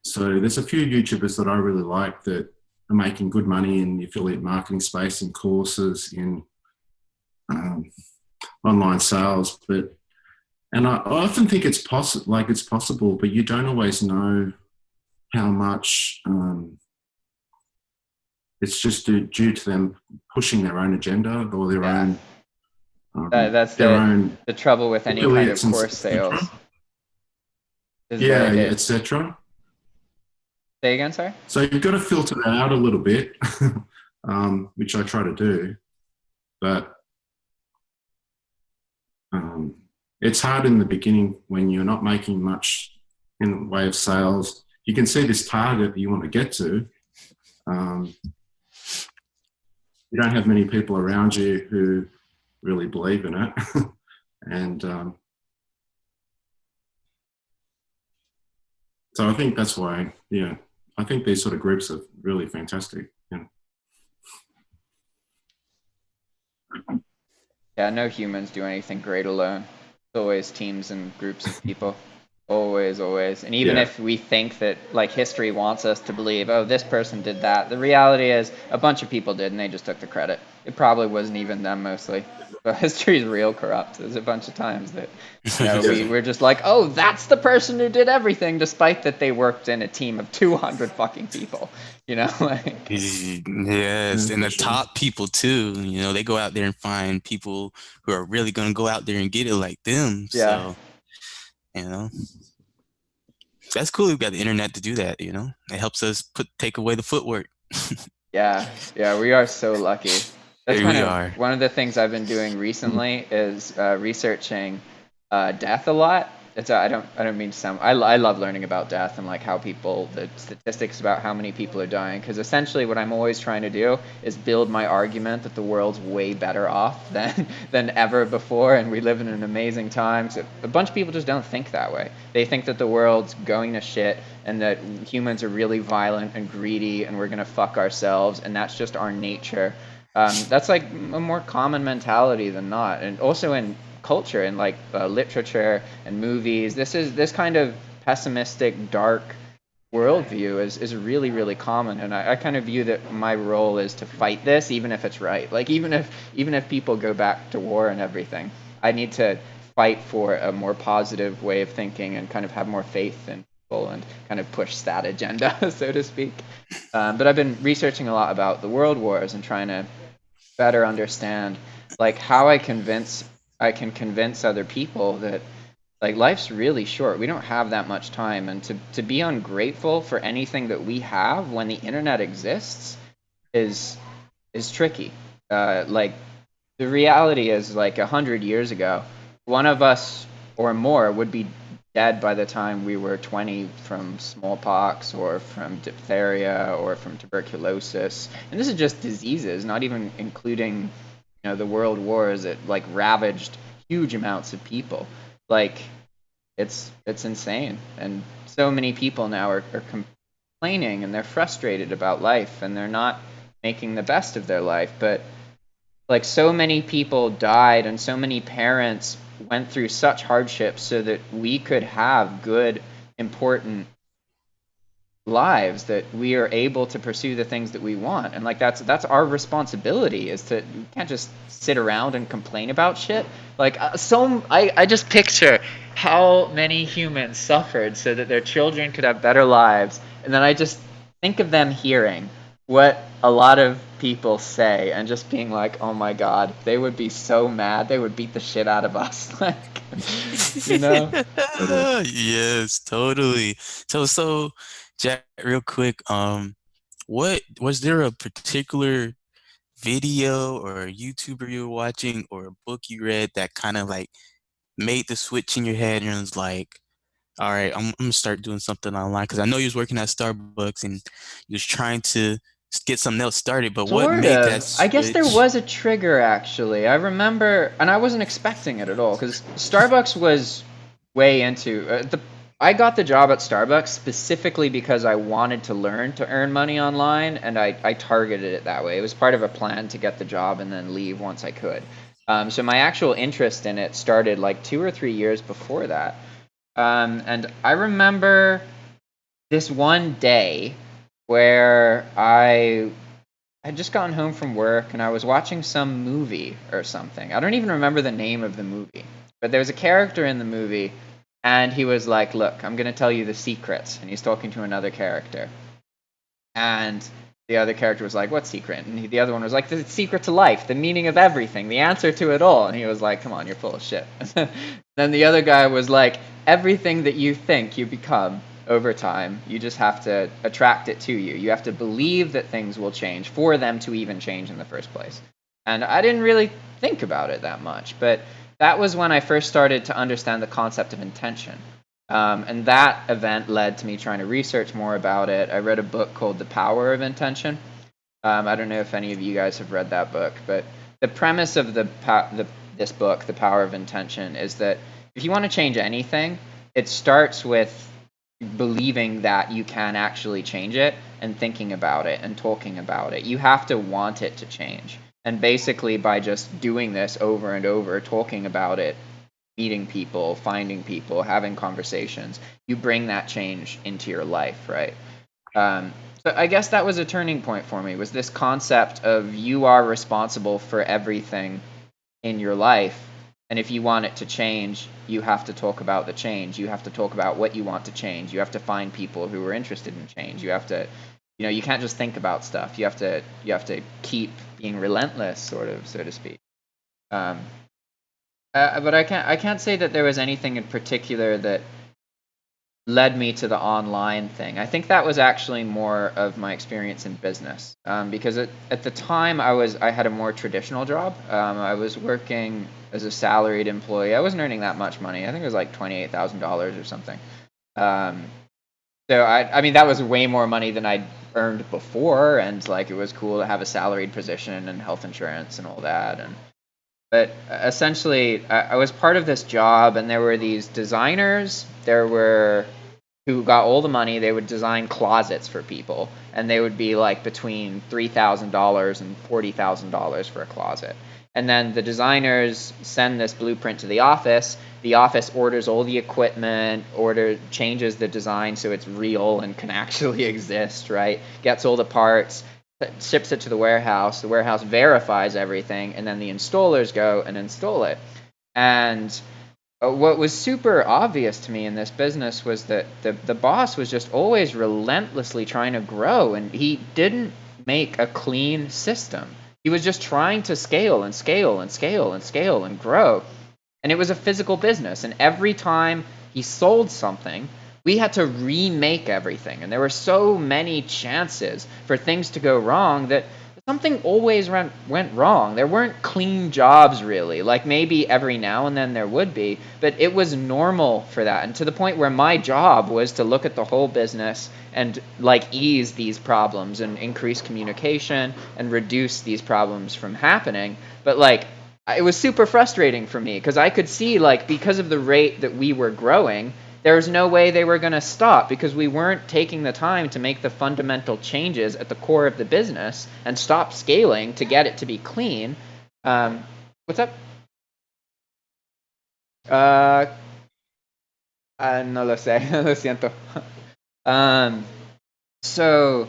Speaker 4: So there's a few YouTubers that I really like that are making good money in the affiliate marketing space, in courses, in online sales. And I often think it's possible, but you don't always know how much it's just due to them pushing their own agenda or their own.
Speaker 1: That's
Speaker 4: their
Speaker 1: the
Speaker 4: own
Speaker 1: trouble with any kind of course sales.
Speaker 4: Yeah, etc.
Speaker 1: Say again, sorry?
Speaker 4: So you've got to filter that out a little bit, which I try to do. But it's hard in the beginning when you're not making much in the way of sales. You can see this target that you want to get to. You don't have many people around you who really believe in it. And so I think that's why, I think these sort of groups are really fantastic.
Speaker 1: Yeah, no humans do anything great alone. It's always teams and groups of people. Always. And even if we think that like history wants us to believe, oh, this person did that, the reality is a bunch of people did and they just took the credit. It probably wasn't even them mostly. But history is real corrupt. There's a bunch of times that we're just like, oh, that's the person who did everything, despite that they worked in a team of 200 fucking people. Like
Speaker 2: yes, and the top people too. They go out there and find people who are really gonna go out there and get it like them.
Speaker 1: Yeah.
Speaker 2: So that's cool. We've got the internet to do that. It helps us take away the footwork.
Speaker 1: Yeah, we are so lucky. That's
Speaker 2: we are.
Speaker 1: One of the things I've been doing recently is researching death a lot. I don't mean to sound. I love learning about death and like how the statistics about how many people are dying. Because essentially, what I'm always trying to do is build my argument that the world's way better off than ever before, and we live in an amazing time. So a bunch of people just don't think that way. They think that the world's going to shit and that humans are really violent and greedy and we're gonna fuck ourselves, and that's just our nature. That's like a more common mentality than not, and also in culture and like literature and movies. This kind of pessimistic, dark worldview is really, really common, and I kind of view that my role is to fight this, even if it's right. Like even if people go back to war and everything, I need to fight for a more positive way of thinking and kind of have more faith in people and kind of push that agenda, so to speak. But I've been researching a lot about the world wars and trying to better understand like how I can convince other people that like life's really short. We don't have that much time, and to be ungrateful for anything that we have when the internet exists is tricky. Like the reality is like 100 years ago, one of us or more would be dead by the time we were 20 from smallpox or from diphtheria or from tuberculosis. And this is just diseases, not even including the world wars that like ravaged huge amounts of people. Like it's insane. And so many people now are complaining, and they're frustrated about life, and they're not making the best of their life. But like, so many people died, and so many parents went through such hardships so that we could have good, important lives, that we are able to pursue the things that we want. And like, that's our responsibility, is to, we can't just sit around and complain about shit. Like, I just picture how many humans suffered so that their children could have better lives, and then I just think of them hearing what a lot of people say and just being like, oh my god, they would be so mad, they would beat the shit out of us. Like, you know.
Speaker 2: Yes, totally. So, Jack, real quick, what was there a particular video or a YouTuber you were watching or a book you read that kind of like made the switch in your head and was like, all right, I'm gonna start doing something online? Because I know you was working at Starbucks and you was trying to get something else started, but what
Speaker 1: Sort
Speaker 2: made that
Speaker 1: of. I guess there
Speaker 2: switch?
Speaker 1: was a trigger, actually. I remember, and I wasn't expecting it at all, because Starbucks was way into the. I got the job at Starbucks specifically because I wanted to learn to earn money online, and I targeted it that way. It was part of a plan to get the job and then leave once I could. So my actual interest in it started like 2 or 3 years before that. And I remember this one day where I had just gotten home from work and I was watching some movie or something. I don't even remember the name of the movie, but there was a character in the movie, and he was like, look, I'm going to tell you the secrets. And he's talking to another character. And the other character was like, what secret? And the other one was like, the secret to life, the meaning of everything, the answer to it all. And he was like, come on, you're full of shit. Then the other guy was like, everything that you think you become over time, you just have to attract it to you. You have to believe that things will change for them to even change in the first place. And I didn't really think about it that much, but that was when I first started to understand the concept of intention. And that event led to me trying to research more about it. I read a book called The Power of Intention. I don't know if any of you guys have read that book, but the premise of this book, The Power of Intention, is that if you want to change anything, it starts with believing that you can actually change it and thinking about it and talking about it. You have to want it to change. And basically, by just doing this over and over, talking about it, meeting people, finding people, having conversations, you bring that change into your life, right? So I guess that was a turning point for me, was this concept of you are responsible for everything in your life. And if you want it to change, you have to talk about the change. You have to talk about what you want to change. You have to find people who are interested in change. You have to, you can't just think about stuff. You have to keep being relentless, sort of, so to speak. Um, but I can't say that there was anything in particular that led me to the online thing. I think that was actually more of my experience in business, because at the time I had a more traditional job. I was working as a salaried employee. I wasn't earning that much money. I think it was like $28,000 or something. Um, so I mean, that was way more money than I'd earned before, and like, it was cool to have a salaried position and health insurance and all that. But essentially, I was part of this job, and there were these designers. There were who got all the money. They would design closets for people, and they would be like between $3,000 and $40,000 for a closet. And then the designers send this blueprint to the office. The office orders all the equipment, changes the design so it's real and can actually exist, right? Gets all the parts, ships it to the warehouse. The warehouse verifies everything, and then the installers go and install it. And what was super obvious to me in this business was that the boss was just always relentlessly trying to grow, and he didn't make a clean system. He was just trying to scale and scale and scale and scale and grow. And it was a physical business, and every time he sold something, we had to remake everything. And there were so many chances for things to go wrong that something always went wrong. There weren't clean jobs, really. Like, maybe every now and then there would be, but it was normal for that. And to the point where my job was to look at the whole business and like ease these problems and increase communication and reduce these problems from happening. But like, it was super frustrating for me because I could see, like, because of the rate that we were growing, there was no way they were going to stop because we weren't taking the time to make the fundamental changes at the core of the business and stop scaling to get it to be clean. What's up? No lo sé, lo siento. So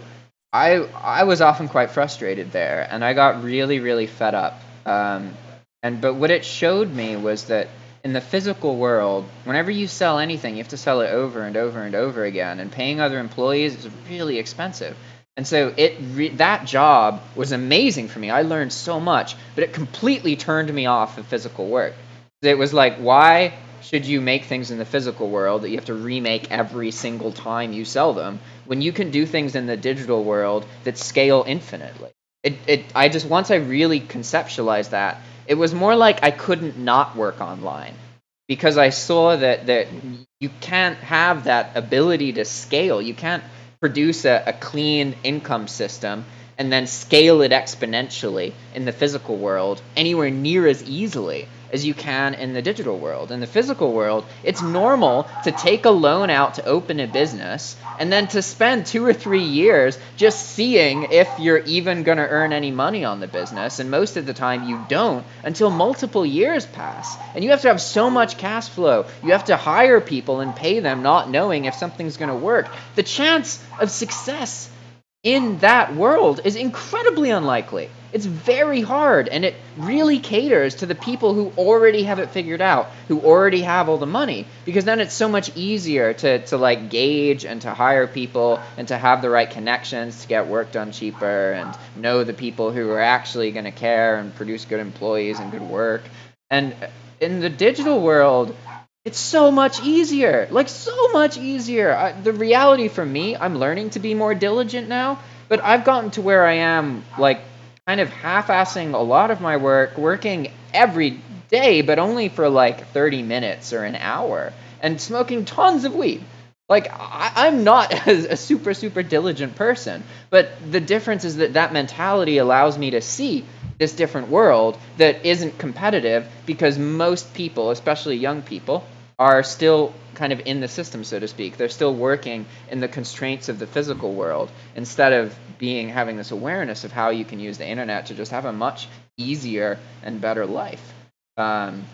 Speaker 1: I was often quite frustrated there, and I got really, really fed up. But what it showed me was that in the physical world, whenever you sell anything, you have to sell it over and over and over again, and paying other employees is really expensive. And so that job was amazing for me. I learned so much, but it completely turned me off of physical work. It was like, why should you make things in the physical world that you have to remake every single time you sell them when you can do things in the digital world that scale infinitely? I just, once I really conceptualized that, it was more like I couldn't not work online because I saw that you can't have that ability to scale. You can't produce a clean income system and then scale it exponentially in the physical world anywhere near as easily as you can in the digital world. In the physical world, it's normal to take a loan out to open a business and then to spend 2 or 3 years just seeing if you're even going to earn any money on the business. And most of the time you don't until multiple years pass. And you have to have so much cash flow. You have to hire people and pay them not knowing if something's going to work. The chance of success in that world is incredibly unlikely. It's very hard, and it really caters to the people who already have it figured out, who already have all the money, because then it's so much easier to like gauge and to hire people and to have the right connections to get work done cheaper and know the people who are actually going to care and produce good employees and good work. And in the digital world, it's so much easier, like so much easier. The reality for me, I'm learning to be more diligent now, but I've gotten to where I am, like, kind of half-assing a lot of my work, working every day, but only for like 30 minutes or an hour, and smoking tons of weed. Like, I'm not a super, super diligent person, but the difference is that mentality allows me to see this different world that isn't competitive because most people, especially young people, are still kind of in the system, so to speak. They're still working in the constraints of the physical world instead of having this awareness of how you can use the internet to just have a much easier and better life. And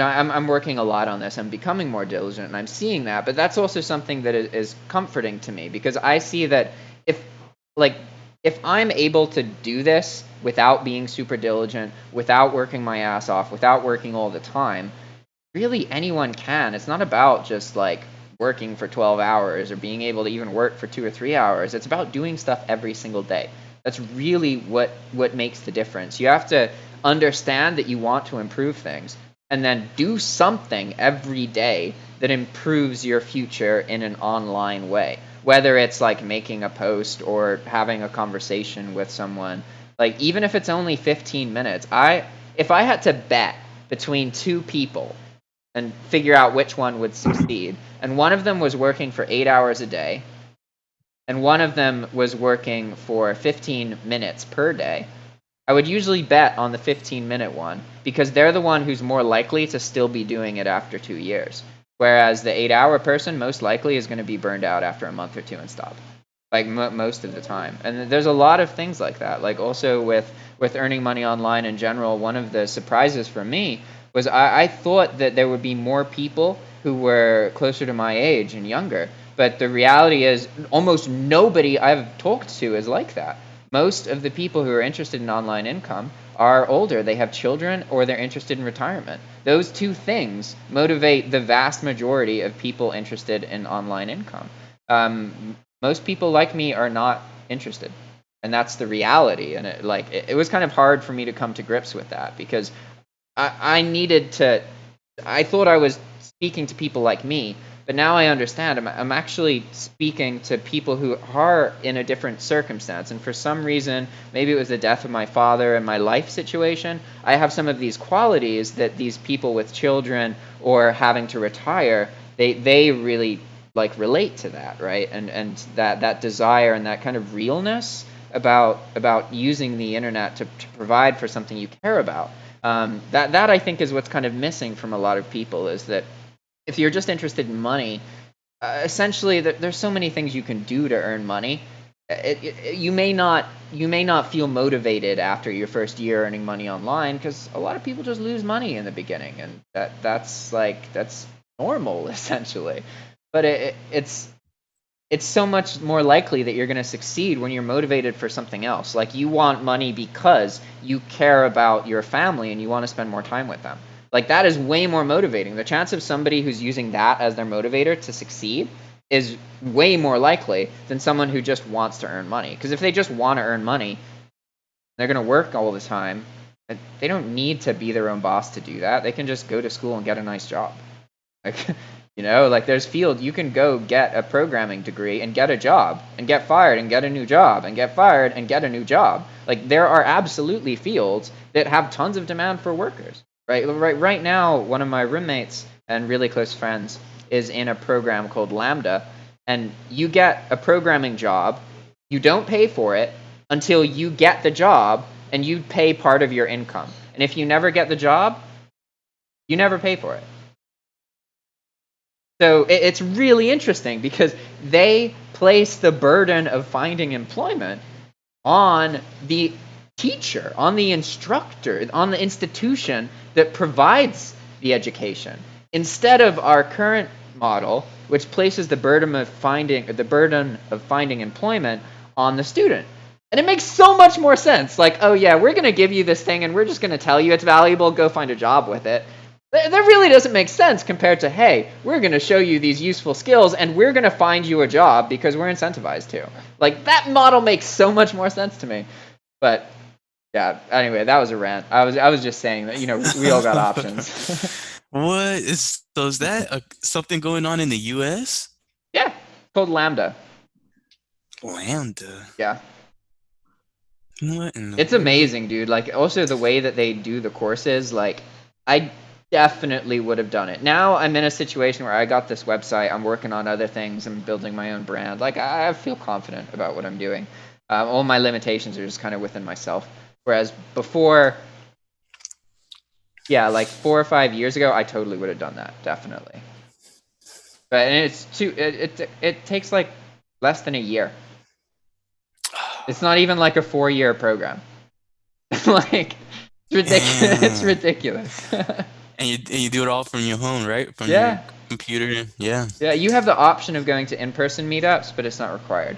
Speaker 1: I'm working a lot on this. I'm becoming more diligent, and I'm seeing that. But that's also something that is comforting to me because I see that if I'm able to do this without being super diligent, without working my ass off, without working all the time, really anyone can. It's not about just like working for 12 hours or being able to even work for 2 or 3 hours. It's about doing stuff every single day. That's really what makes the difference. You have to understand that you want to improve things and then do something every day that improves your future in an online way. Whether it's like making a post or having a conversation with someone, like even if it's only 15 minutes, if I had to bet between two people and figure out which one would succeed, and one of them was working for 8 hours a day, and one of them was working for 15 minutes per day, I would usually bet on the 15-minute one because they're the one who's more likely to still be doing it after 2 years. Whereas the 8-hour person most likely is going to be burned out after a month or two and stop, like most of the time. And there's a lot of things like that. Like also with earning money online in general, one of the surprises for me was I thought that there would be more people who were closer to my age and younger. But the reality is almost nobody I've talked to is like that. Most of the people who are interested in online income are older. They have children or they're interested in retirement. Those two things motivate the vast majority of people interested in online income. Most people like me are not interested. And that's the reality. And it was kind of hard for me to come to grips with that because I needed to, I thought I was speaking to people like me, but now I understand I'm actually speaking to people who are in a different circumstance. And for some reason, maybe it was the death of my father and my life situation, I have some of these qualities that these people with children or having to retire, they really like relate to that, right? And that desire and that kind of realness about using the internet to provide for something you care about. That I think is what's kind of missing from a lot of people, is that if you're just interested in money, essentially there's so many things you can do to earn money. You may not feel motivated after your first year earning money online, because a lot of people just lose money in the beginning, and that's normal essentially. But it's so much more likely that you're going to succeed when you're motivated for something else. Like, you want money because you care about your family and you want to spend more time with them. Like, that is way more motivating. The chance of somebody who's using that as their motivator to succeed is way more likely than someone who just wants to earn money. Because if they just want to earn money, they're going to work all the time. They don't need to be their own boss to do that. They can just go to school and get a nice job. Like, like, there's field you can go get a programming degree and get a job and get fired and get a new job and get fired and get a new job. Like, there are absolutely fields that have tons of demand for workers. Right now, one of my roommates and really close friends is in a program called Lambda, and you get a programming job. You don't pay for it until you get the job, and you pay part of your income. And if you never get the job, you never pay for it. So it's really interesting, because they place the burden of finding employment on the teacher, on the instructor, on the institution that provides the education, instead of our current model, which places the burden of finding employment on the student. And it makes so much more sense. Like, oh yeah, we're going to give you this thing and we're just going to tell you it's valuable, go find a job with it. That really doesn't make sense compared to, hey, we're going to show you these useful skills and we're going to find you a job because we're incentivized to. Like, that model makes so much more sense to me. But yeah, anyway, that was a rant. I was just saying that, we all got options.
Speaker 2: So is that something going on in the US?
Speaker 1: Yeah, called Lambda.
Speaker 2: Lambda.
Speaker 1: Yeah.
Speaker 2: What in the
Speaker 1: It's
Speaker 2: world?
Speaker 1: amazing, dude. Like, also the way that they do the courses, like, I definitely would have done it. Now I'm in a situation where I got this website, I'm working on other things, I'm building my own brand. Like, I feel confident about what I'm doing. All my limitations are just kind of within myself. Whereas before, yeah, like 4 or 5 years ago, I totally would have done that, definitely. But it takes like less than a year. It's not even like a 4-year program. Like, it's ridiculous.
Speaker 2: And you do it all from your home, right? From
Speaker 1: Yeah.
Speaker 2: your computer. Yeah.
Speaker 1: Yeah, you have the option of going to in-person meetups, but it's not required.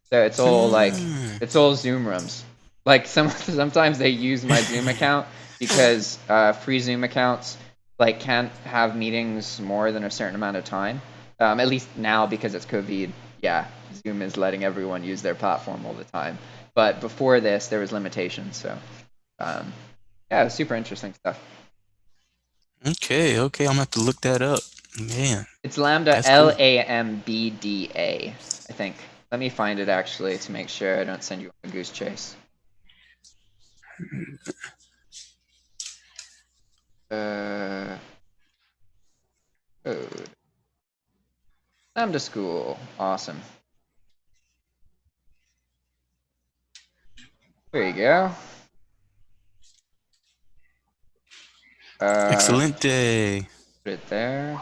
Speaker 1: So it's all it's all Zoom rooms. Like, sometimes they use my Zoom account because free Zoom accounts like can't have meetings more than a certain amount of time. At least now, because it's COVID. Yeah, Zoom is letting everyone use their platform all the time. But before this, there was limitations. So yeah, super interesting stuff.
Speaker 2: Okay. I'm gonna have to look that up. Man.
Speaker 1: It's Lambda,
Speaker 2: That's cool.
Speaker 1: LAMBDA, I think. Let me find it actually to make sure I don't send you on a goose chase. Code. Lambda School. Awesome. There you go.
Speaker 2: Excellent day.
Speaker 1: Put it there.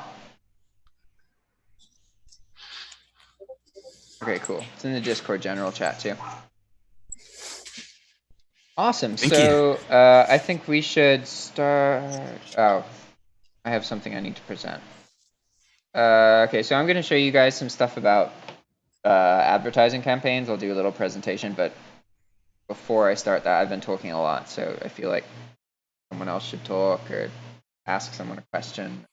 Speaker 1: Okay, cool. It's in the Discord general chat too. Awesome.
Speaker 2: Thank you.
Speaker 1: I think we should start. Oh, I have something I need to present. Okay, so I'm going to show you guys some stuff about advertising campaigns. I'll do a little presentation, but before I start that, I've been talking a lot, so I feel like someone else should talk or ask someone a question,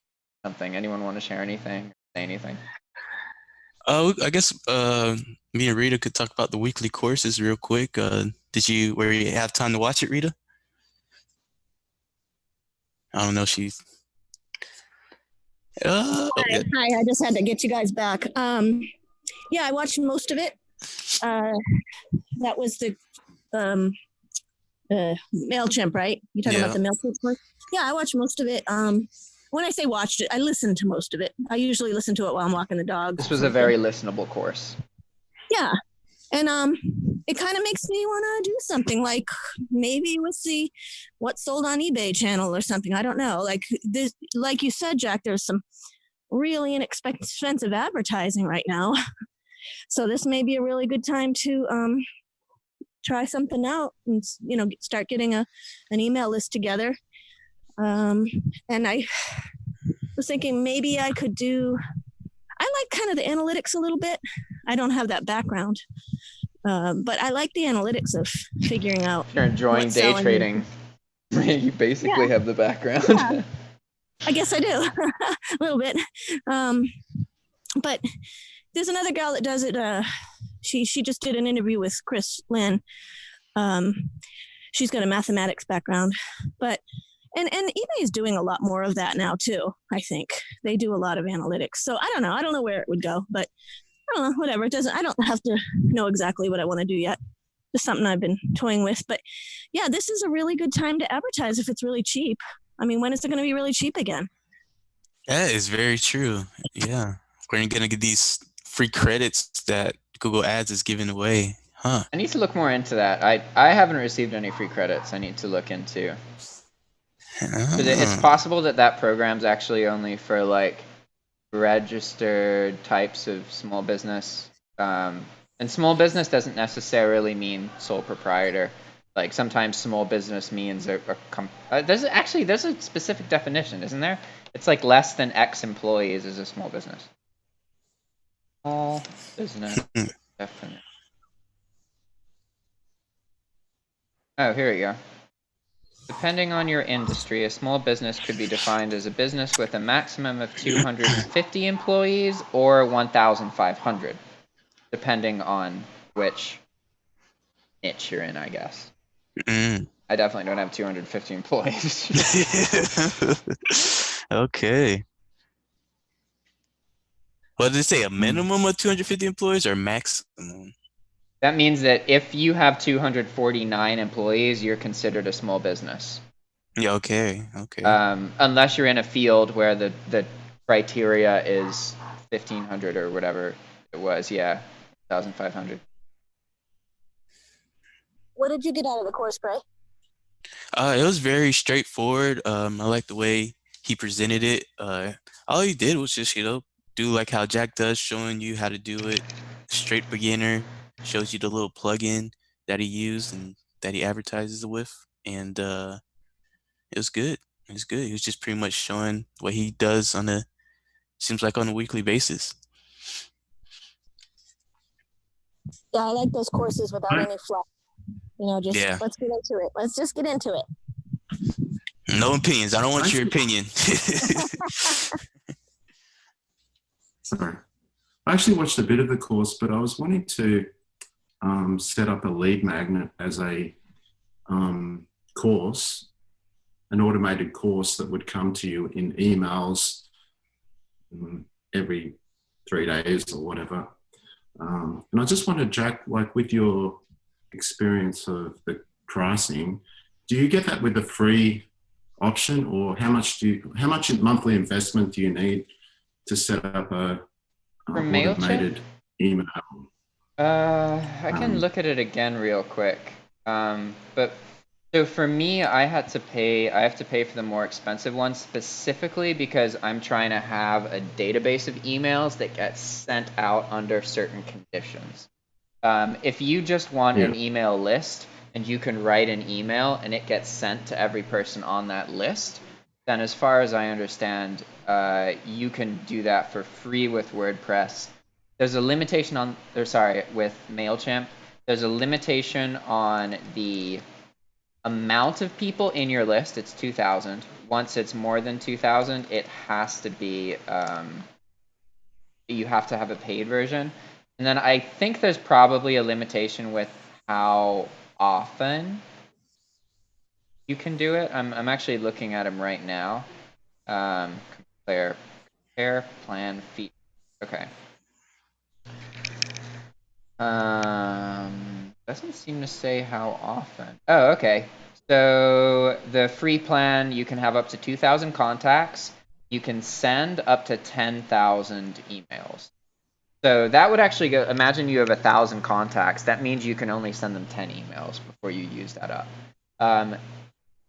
Speaker 1: something. Anyone want to share anything, say anything?
Speaker 2: I guess me and Rita could talk about the weekly courses real quick. Were you have time to watch it, Rita? I don't know. She's. Okay.
Speaker 3: Hi, I just had to get you guys back. Yeah, I watched most of it. That was the MailChimp, right? You talking about the MailChimp course? Yeah, I watched most of it. When I say watched it, I listened to most of it. I usually listen to it while I'm walking the dogs.
Speaker 1: This was a very listenable course.
Speaker 3: Yeah, and it kind of makes me want to do something like maybe with the what's sold on eBay channel or something. I don't know. Like this, like you said, Jack, there's some really inexpensive advertising right now. So this may be a really good time to try something out and start getting an email list together. And I was thinking maybe I could do. I like kind of the analytics a little bit. I don't have that background, but I like the analytics of figuring out.
Speaker 1: If you're enjoying
Speaker 3: what's
Speaker 1: day
Speaker 3: selling.
Speaker 1: trading, you basically have the background.
Speaker 3: Yeah. I guess I do a little bit. But there's another gal that does it. She just did an interview with Chris Lynn. She's got a mathematics background, but and eBay is doing a lot more of that now too. I think they do a lot of analytics. So I don't know where it would go, but I don't know, whatever. It doesn't. I don't have to know exactly what I want to do yet. Just something I've been toying with. But yeah, this is a really good time to advertise if it's really cheap. I mean, when is it going to be really cheap again?
Speaker 2: That is very true. Yeah. We're going to get these free credits that Google Ads is giving away. Huh.
Speaker 1: I need to look more into that. I haven't received any free credits. I need to look into. But it's possible that program's actually only for like registered types of small business. And small business doesn't necessarily mean sole proprietor. Like sometimes small business means there's a specific definition, isn't there? It's like less than X employees is a small business. Small business definition. Oh, here we go. Depending on your industry, a small business could be defined as a business with a maximum of 250 employees or 1,500, depending on which niche you're in, I guess. I definitely don't have 250 employees.
Speaker 2: Okay. What did it say? A minimum of 250 employees or maximum?
Speaker 1: That means that if you have 249 employees, you're considered a small business.
Speaker 2: Yeah, okay.
Speaker 1: Unless you're in a field where the criteria is 1,500 or whatever it was, 1,500.
Speaker 3: What did you get out of the course, Bray?
Speaker 2: It was very straightforward. I like the way he presented it. All he did was just, do like how Jack does, showing you how to do it. Straight beginner, shows you the little plugin that he used and that he advertises with. And it was good. It was good. He was just pretty much showing what he does on a weekly basis.
Speaker 3: Yeah, I like those courses without any fluff. Let's get into it. Let's just get into it.
Speaker 2: No opinions. I don't want your opinion.
Speaker 4: Sorry. I actually watched a bit of the course, but I was wanting to set up a lead magnet as a course, an automated course that would come to you in emails every 3 days or whatever. And I just wondered, Jack, like with your experience of the pricing, do you get that with a free option, or how much monthly investment do you need to set up a automated email?
Speaker 1: I can look at it again real quick. But so for me, I have to pay for the more expensive one specifically because I'm trying to have a database of emails that gets sent out under certain conditions. If you just want an email list and you can write an email and it gets sent to every person on that list, then as far as I understand, you can do that for free with WordPress. There's a limitation with MailChimp. There's a limitation on the amount of people in your list. It's 2,000. Once it's more than 2,000, it has to be, you have to have a paid version. And then I think there's probably a limitation with how often you can do it. I'm actually looking at them right now. Compare plan fee. Okay. Doesn't seem to say how often. Oh, okay. So the free plan, you can have up to 2,000 contacts. You can send up to 10,000 emails. So that would actually go, imagine you have 1,000 contacts. That means you can only send them 10 emails before you use that up.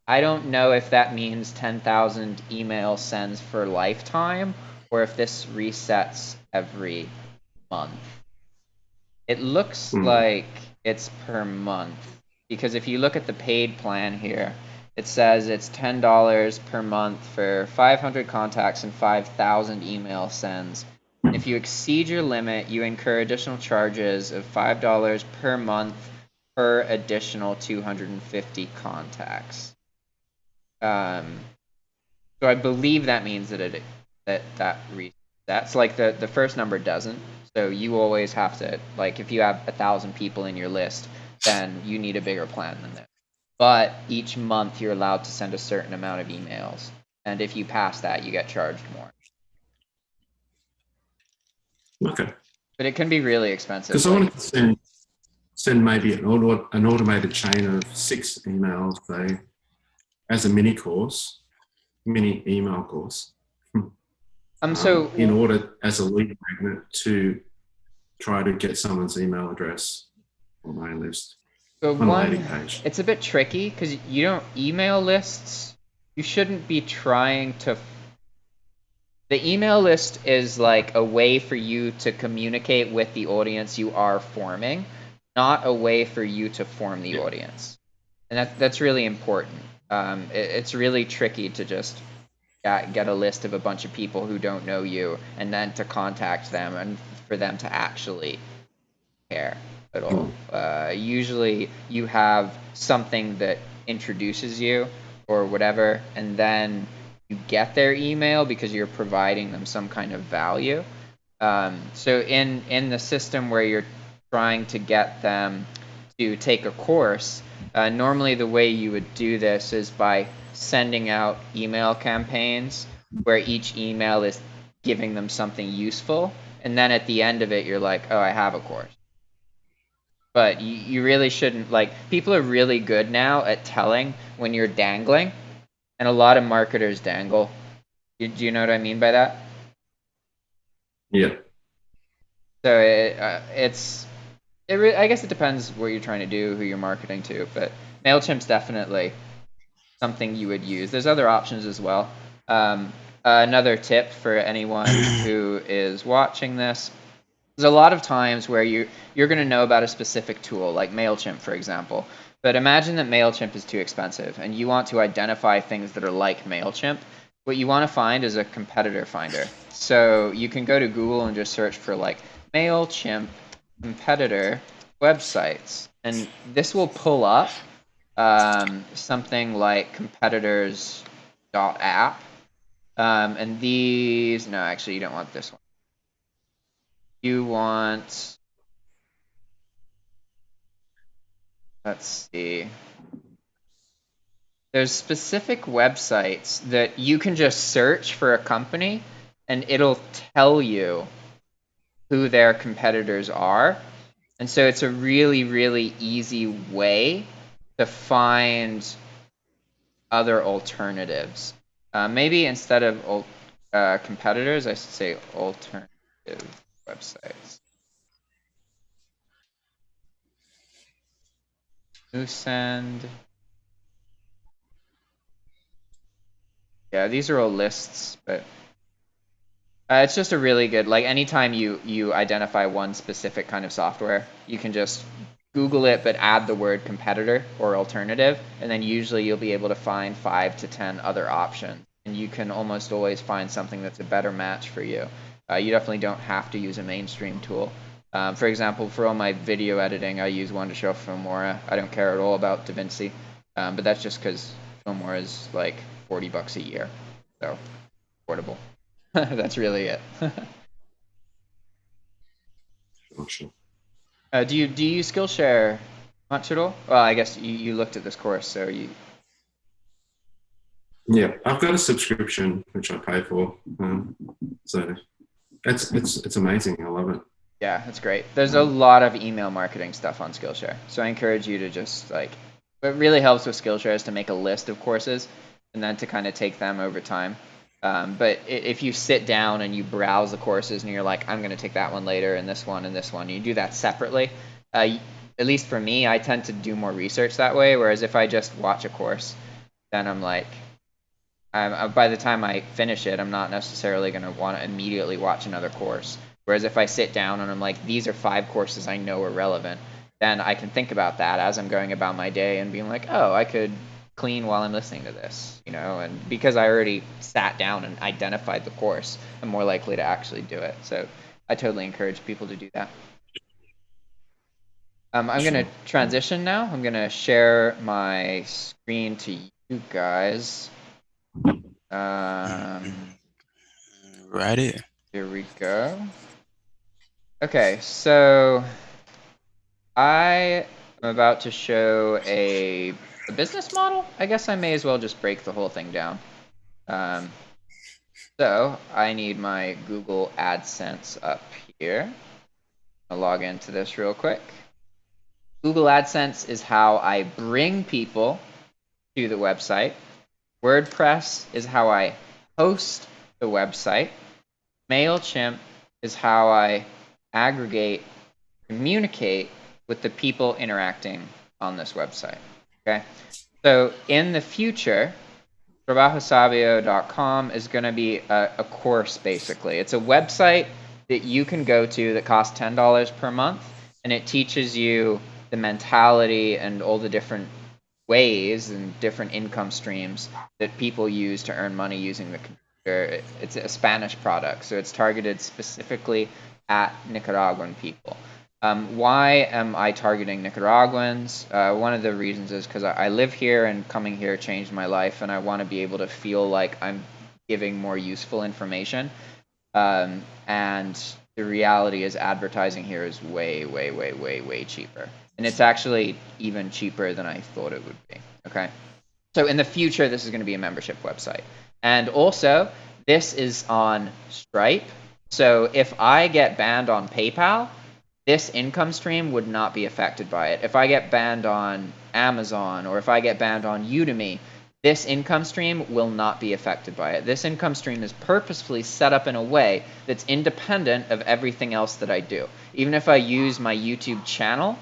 Speaker 1: I don't know if that means 10,000 email sends for lifetime or if this resets every month. It looks like it's per month, because if you look at the paid plan here, it says it's $10 per month for 500 contacts and 5,000 email sends. If you exceed your limit, you incur additional charges of $5 per month per additional 250 contacts. So I believe that means that that resets. Like the first number doesn't. So you always have to, like, if you have 1,000 people in your list, then you need a bigger plan than this. But each month you're allowed to send a certain amount of emails, and if you pass that, you get charged more.
Speaker 4: Okay.
Speaker 1: But it can be really expensive.
Speaker 4: Because I wanted to send maybe an automated chain of 6 emails, say, as a mini email course.
Speaker 1: So
Speaker 4: in order, as a lead magnet, to try to get someone's email address on my list.
Speaker 1: So
Speaker 4: on a landing page.
Speaker 1: It's a bit tricky because you don't email lists. You shouldn't be trying to. The email list is like a way for you to communicate with the audience you are forming, not a way for you to form the audience. And that's really important. It's really tricky to just get a list of a bunch of people who don't know you and then to contact them and for them to actually care at all. Usually you have something that introduces you or whatever, and then you get their email because you're providing them some kind of value. So in the system where you're trying to get them to take a course, normally the way you would do this is by sending out email campaigns where each email is giving them something useful, and then at the end of it you're like, oh, I have a course. But you really shouldn't, like, people are really good now at telling when you're dangling, and a lot of marketers dangle. Do you know what I mean by that?
Speaker 4: Yeah.
Speaker 1: So I guess it depends what you're trying to do, who you're marketing to, but MailChimp's definitely something you would use. There's other options as well. Another tip for anyone who is watching this, there's a lot of times where you're going to know about a specific tool, like MailChimp, for example. But imagine that MailChimp is too expensive, and you want to identify things that are like MailChimp. What you want to find is a competitor finder. So you can go to Google and just search for, like, MailChimp competitor websites. And this will pull up something like competitors.app. And these, no, actually, you don't want this one. You want, let's see. There's specific websites that you can just search for a company and it'll tell you who their competitors are. And so it's a really, really easy way to find other alternatives. Maybe instead of competitors, I should say alternative websites. Send. Yeah, these are all lists, but it's just a really good, like, anytime you identify one specific kind of software, you can just Google it, but add the word competitor or alternative, and then usually you'll be able to find 5 to 10 other options, and you can almost always find something that's a better match for you. You definitely don't have to use a mainstream tool. For example, for all my video editing, I use one to show Filmora. I don't care at all about DaVinci, but that's just because Filmora is like $40 a year, so affordable. That's really it.
Speaker 4: Gotcha.
Speaker 1: Do you use Skillshare much at all? Well, I guess you looked at this course, so you.
Speaker 4: Yeah, I've got a subscription which I pay for, so it's amazing. I love it.
Speaker 1: Yeah, it's great. There's a lot of email marketing stuff on Skillshare, so I encourage you to just, like, what really helps with Skillshare is to make a list of courses and then to kind of take them over time. But if you sit down and you browse the courses and you're like, I'm going to take that one later and this one, and you do that separately. At least for me, I tend to do more research that way. Whereas if I just watch a course, then I'm like, by the time I finish it, I'm not necessarily going to want to immediately watch another course. Whereas if I sit down and I'm like, these are 5 courses I know are relevant, then I can think about that as I'm going about my day and being like, oh, I could clean while I'm listening to this, and because I already sat down and identified the course, I'm more likely to actually do it. So I totally encourage people to do that. I'm going to transition now. I'm going to share my screen to you guys.
Speaker 2: Right here.
Speaker 1: Here we go. Okay, so I am about to show a business model. I guess I may as well just break the whole thing down. So I need my Google AdSense up here. I'll log into this real quick. Google AdSense is how I bring people to the website. WordPress is how I host the website. MailChimp is how I aggregate, communicate with the people interacting on this website. Okay, so in the future, trabajosabio.com is going to be a course, basically. It's a website that you can go to that costs $10 per month, and it teaches you the mentality and all the different ways and different income streams that people use to earn money using the computer. It's a Spanish product, so it's targeted specifically at Nicaraguan people. Why am I targeting Nicaraguans? One of the reasons is because I live here, and coming here changed my life, and I want to be able to feel like I'm giving more useful information. And the reality is advertising here is way, way, way, way, way cheaper. And it's actually even cheaper than I thought it would be. Okay. So in the future, this is going to be a membership website. And also, this is on Stripe. So if I get banned on PayPal, this income stream would not be affected by it. If I get banned on Amazon, or if I get banned on Udemy, this income stream will not be affected by it. This income stream is purposefully set up in a way that's independent of everything else that I do. Even if I use my YouTube channel,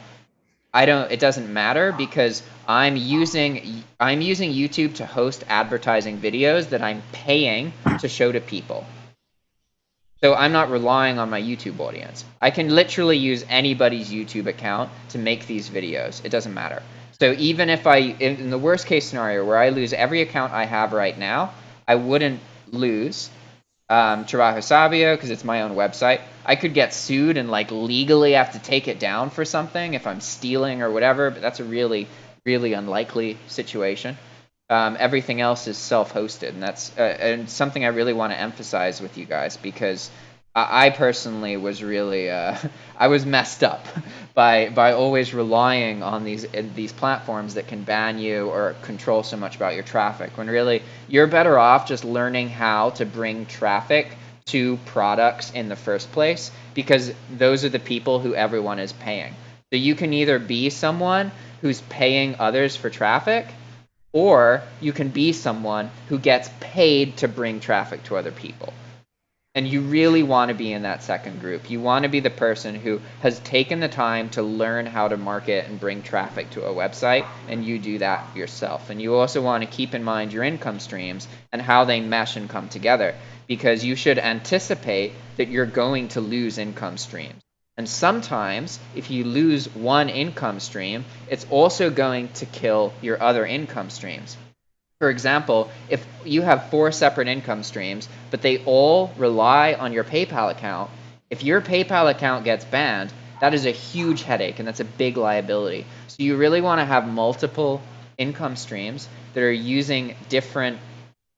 Speaker 1: it doesn't matter, because I'm using YouTube to host advertising videos that I'm paying to show to people. So I'm not relying on my YouTube audience. I can literally use anybody's YouTube account to make these videos. It doesn't matter. So even if in the worst case scenario where I lose every account I have right now, I wouldn't lose Trabajo Sabio because it's my own website. I could get sued and legally have to take it down for something if I'm stealing or whatever, but that's a really, really unlikely situation. Everything else is self-hosted, and that's and something I really want to emphasize with you guys, because I personally was really I was messed up by always relying on these platforms that can ban you or control so much about your traffic, when really you're better off just learning how to bring traffic to products in the first place, because those are the people who everyone is paying. So you can either be someone who's paying others for traffic, or you can be someone who gets paid to bring traffic to other people. And you really want to be in that second group. You want to be the person who has taken the time to learn how to market and bring traffic to a website, and you do that yourself. And you also want to keep in mind your income streams and how they mesh and come together, because you should anticipate that you're going to lose income streams. And sometimes, if you lose one income stream, it's also going to kill your other income streams. For example, if you have 4 separate income streams, but they all rely on your PayPal account, if your PayPal account gets banned, that is a huge headache, and that's a big liability. So you really want to have multiple income streams that are using different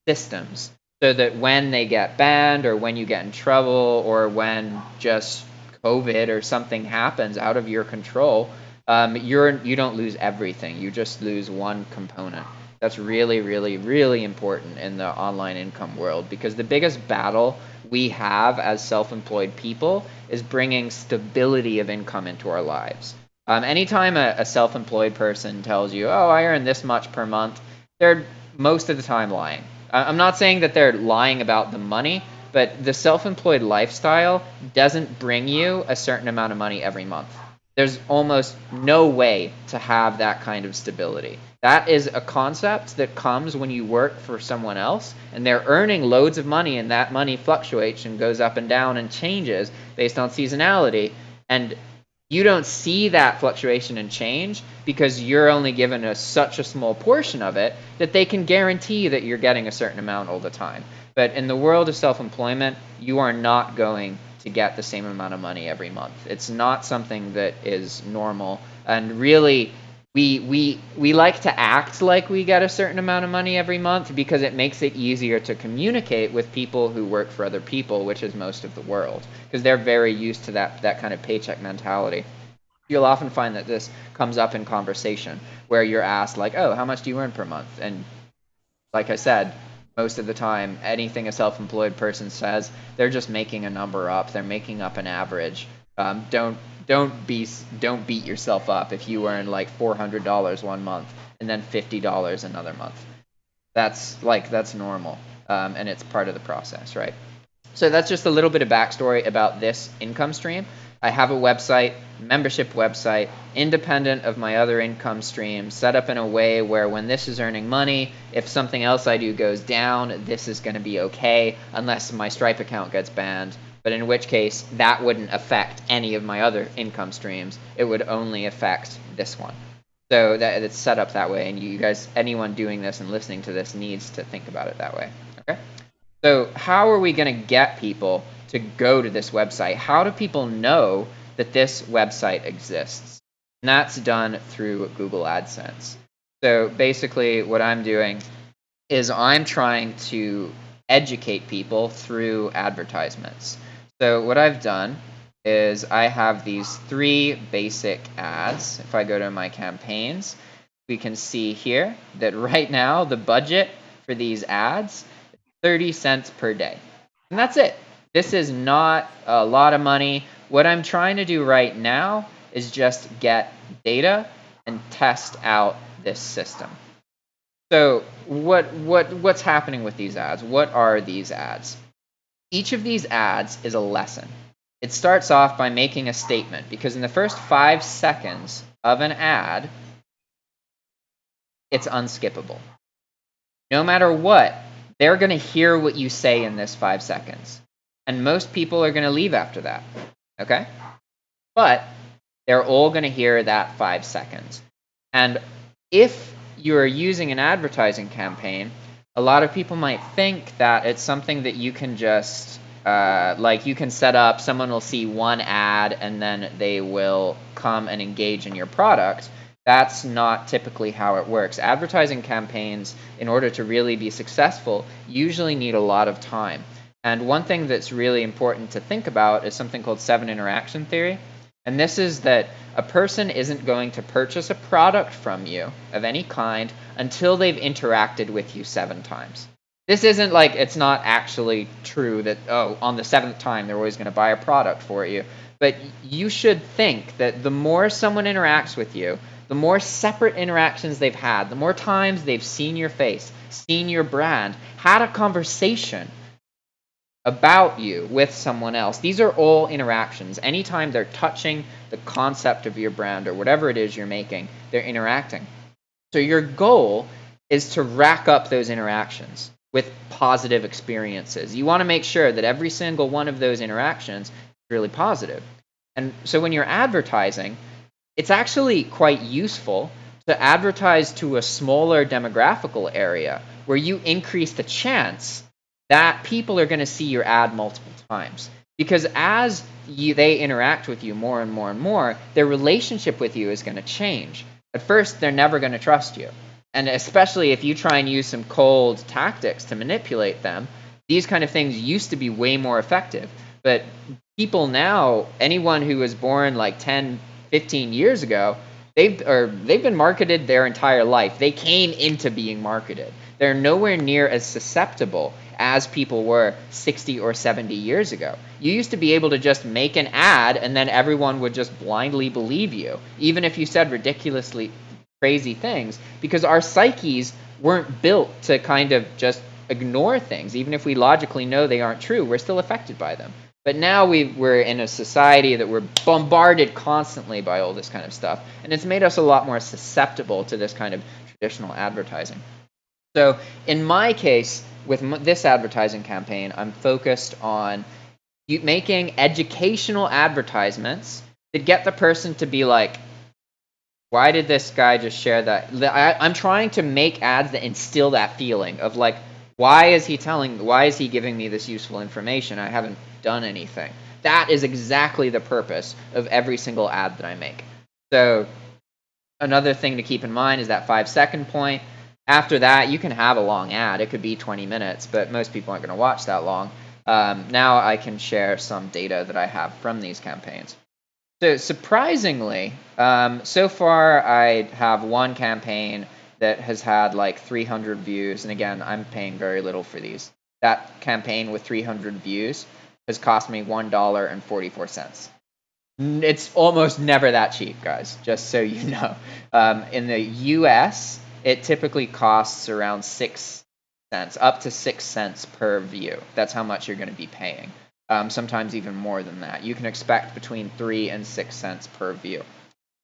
Speaker 1: systems, so that when they get banned, or when you get in trouble, or when just COVID or something happens out of your control, you don't lose everything. You just lose one component. That's really, really, really important in the online income world, because the biggest battle we have as self-employed people is bringing stability of income into our lives. Anytime a self-employed person tells you, oh, I earn this much per month, they're most of the time lying. I'm not saying that they're lying about the money, but the self-employed lifestyle doesn't bring you a certain amount of money every month. There's almost no way to have that kind of stability. That is a concept that comes when you work for someone else and they're earning loads of money, and that money fluctuates and goes up and down and changes based on seasonality. And you don't see that fluctuation and change because you're only given such a small portion of it that they can guarantee that you're getting a certain amount all the time. But in the world of self-employment, you are not going to get the same amount of money every month. It's not something that is normal. And really, we like to act like we get a certain amount of money every month because it makes it easier to communicate with people who work for other people, which is most of the world, because they're very used to that kind of paycheck mentality. You'll often find that this comes up in conversation where you're asked like, oh, how much do you earn per month? And like I said, most of the time, anything a self-employed person says, they're just making a number up. They're making up an average. Don't beat yourself up if you earn like $400 one month and then $50 another month. That's normal, and it's part of the process, right? So that's just a little bit of backstory about this income stream. I have a website, membership website, independent of my other income streams, set up in a way where when this is earning money, if something else I do goes down, this is going to be okay, unless my Stripe account gets banned. But in which case, that wouldn't affect any of my other income streams. It would only affect this one. So that it's set up that way, and you guys, anyone doing this and listening to this needs to think about it that way. Okay? So how are we going to get people to go to this website? How do people know that this website exists? And that's done through Google AdSense. So basically what I'm doing is I'm trying to educate people through advertisements. So what I've done is I have these 3 basic ads. If I go to my campaigns, we can see here that right now the budget for these ads 30 cents per day. And that's it. This is not a lot of money. What I'm trying to do right now is just get data and test out this system. So what's happening with these ads? What are these ads? Each of these ads is a lesson. It starts off by making a statement, because in the first 5 seconds of an ad, it's unskippable. No matter what, they're going to hear what you say in this 5 seconds. And most people are going to leave after that. Okay? But they're all going to hear that 5 seconds. And if you're using an advertising campaign, a lot of people might think that it's something that you can just, you can set up, someone will see one ad and then they will come and engage in your product. That's not typically how it works. Advertising campaigns, in order to really be successful, usually need a lot of time. And one thing that's really important to think about is something called 7 interaction theory. And this is that a person isn't going to purchase a product from you of any kind until they've interacted with you 7 times. This isn't like, it's not actually true that, on the 7th time they're always going to buy a product for you. But you should think that the more someone interacts with you, the more separate interactions they've had, the more times they've seen your face, seen your brand, had a conversation about you with someone else. These are all interactions. Anytime they're touching the concept of your brand or whatever it is you're making, they're interacting. So your goal is to rack up those interactions with positive experiences. You want to make sure that every single one of those interactions is really positive. And so when you're advertising, it's actually quite useful to advertise to a smaller demographical area where you increase the chance that people are going to see your ad multiple times. Because as they interact with you more and more and more, their relationship with you is going to change. At first, they're never going to trust you. And especially if you try and use some cold tactics to manipulate them, these kind of things used to be way more effective. But people now, anyone who was born like 10, 15 years ago, they've been marketed their entire life. They came into being marketed. They're nowhere near as susceptible as people were 60 or 70 years ago. You used to be able to just make an ad and then everyone would just blindly believe you, even if you said ridiculously crazy things, because our psyches weren't built to kind of just ignore things. Even if we logically know they aren't true, we're still affected by them. But now we're in a society that we're bombarded constantly by all this kind of stuff, and it's made us a lot more susceptible to this kind of traditional advertising. So in my case, with this advertising campaign, I'm focused on making educational advertisements that get the person to be like, why did this guy just share that? I'm trying to make ads that instill that feeling of like, why is he giving me this useful information? I haven't done anything. That is exactly the purpose of every single ad that I make. So another thing to keep in mind is that 5-second point. After that, you can have a long ad. It could be 20 minutes, but most people aren't going to watch that long. Now I can share some data that I have from these campaigns. So surprisingly, so far I have one campaign that has had like 300 views. And again, I'm paying very little for these. That campaign with 300 views has cost me $1.44. It's almost never that cheap, guys, just so you know. In the US, it typically costs around 6 cents, up to 6 cents per view. That's how much you're going to be paying. Sometimes even more than that. You can expect between 3 and 6 cents per view.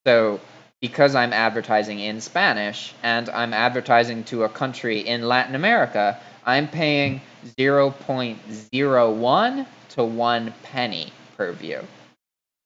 Speaker 1: So because I'm advertising in Spanish and I'm advertising to a country in Latin America, I'm paying 0.01 to 1 penny per view.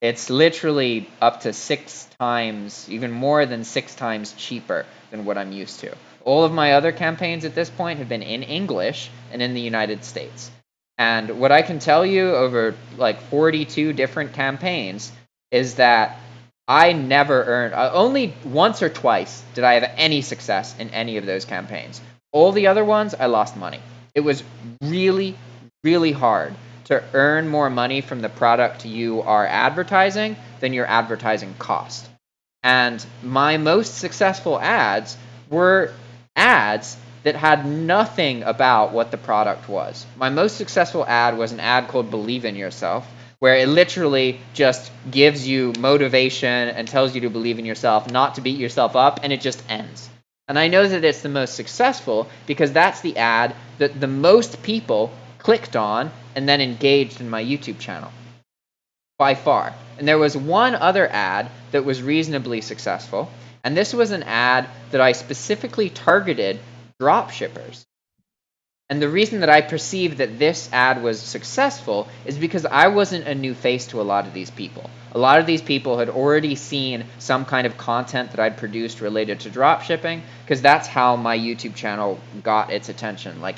Speaker 1: It's literally up to 6 times, even more than 6 times cheaper than what I'm used to. All of my other campaigns at this point have been in English and in the United States. And what I can tell you over like 42 different campaigns is that I never earned, only once or twice did I have any success in any of those campaigns. All the other ones, I lost money. It was really, really hard to earn more money from the product you are advertising than your advertising cost. And my most successful ads were ads that had nothing about what the product was. My most successful ad was an ad called Believe in Yourself, where it literally just gives you motivation and tells you to believe in yourself, not to beat yourself up, and it just ends. And I know that it's the most successful because that's the ad that the most people clicked on and then engaged in my YouTube channel by far. And there was one other ad that was reasonably successful, and this was an ad that I specifically targeted drop shippers. And the reason that I perceived that this ad was successful is because I wasn't a new face to a lot of these people. A lot of these people had already seen some kind of content that I'd produced related to drop shipping, because that's how my YouTube channel got its attention. Like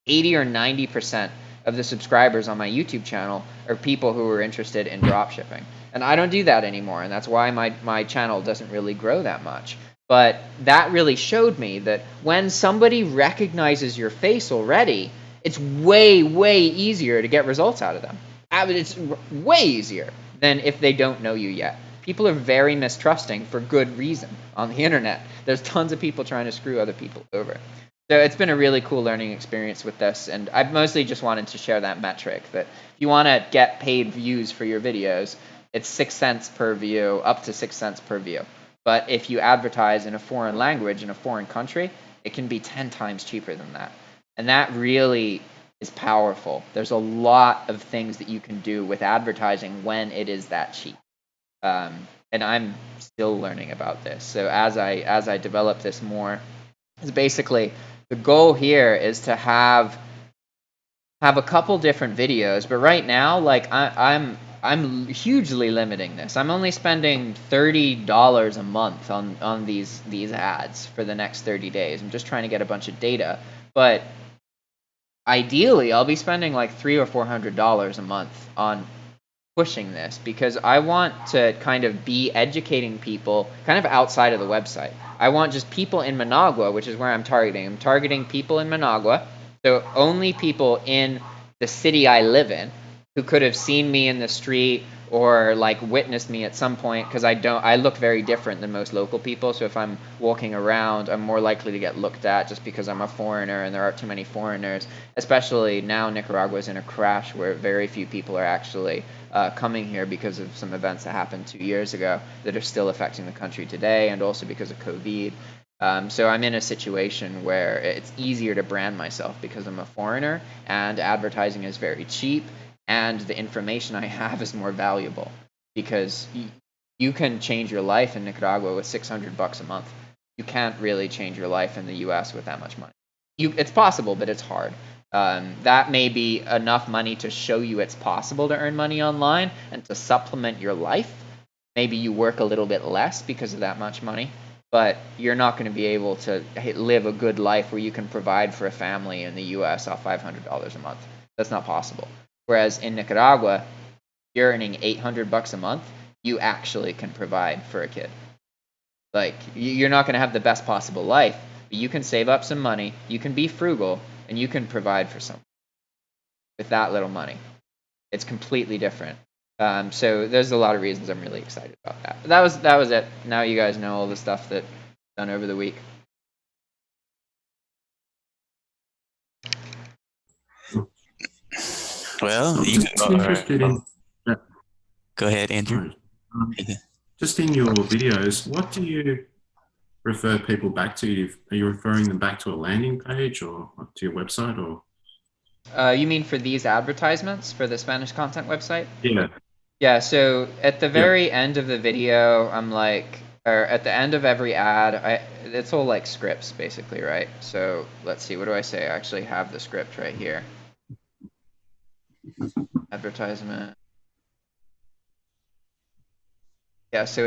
Speaker 1: 80 or 90% of the subscribers on my YouTube channel are people who are interested in drop shipping. And I don't do that anymore, and that's why my channel doesn't really grow that much. But that really showed me that when somebody recognizes your face already, it's way, way easier to get results out of them. It's way easier than if they don't know you yet. People are very mistrusting for good reason on the internet. There's tons of people trying to screw other people over. So it's been a really cool learning experience with this, and I've mostly just wanted to share that metric, that if you want to get paid views for your videos, it's 6 cents per view, up to 6 cents per view. But if you advertise in a foreign language in a foreign country, it can be 10 times cheaper than that. And that really is powerful. There's a lot of things that you can do with advertising when it is that cheap. And I'm still learning about this. So as I develop this more, is basically the goal here is to have a couple different videos. But right now, like I'm hugely limiting this. I'm only spending $30 a month on these ads for the next 30 days. I'm just trying to get a bunch of data. But ideally, I'll be spending like $300 or $400 a month on pushing this, because I want to kind of be educating people kind of outside of the website. I want just people in Managua, which is where I'm targeting. I'm targeting people in Managua, so only people in the city I live in who could have seen me in the street or like witnessed me at some point, because I look very different than most local people. So if I'm walking around, I'm more likely to get looked at just because I'm a foreigner, and there aren't too many foreigners, especially now Nicaragua's in a crash where very few people are actually coming here because of some events that happened 2 years ago that are still affecting the country today, and also because of COVID. So I'm in a situation where it's easier to brand myself because I'm a foreigner and advertising is very cheap and the information I have is more valuable because you can change your life in Nicaragua with $600 a month. You can't really change your life in the US with that much money. It's possible, but it's hard. That may be enough money to show you it's possible to earn money online and to supplement your life. Maybe you work a little bit less because of that much money, but you're not going to be able to live a good life where you can provide for a family in the US off $500 a month. That's not possible. Whereas in Nicaragua, you're earning $800 a month, you actually can provide for a kid. Like, you're not going to have the best possible life, but you can save up some money, you can be frugal, and you can provide for someone with that little money. It's completely different. So there's a lot of reasons I'm really excited about that. But that was it. Now you guys know all the stuff that I've done over the week.
Speaker 2: Well,
Speaker 4: I'm
Speaker 2: you
Speaker 4: just interested in.
Speaker 2: go ahead, Andrew.
Speaker 4: Just in your videos, what do you refer people back to? Are you referring them back to a landing page or to your website, or?
Speaker 1: You mean for these advertisements for the Spanish content website?
Speaker 4: Yeah.
Speaker 1: Yeah, so at the very end of the video, I'm like, or at the end of every ad, it's all like scripts basically, right? So let's see, what do I say? I actually have the script right here. Advertisement. Yeah, so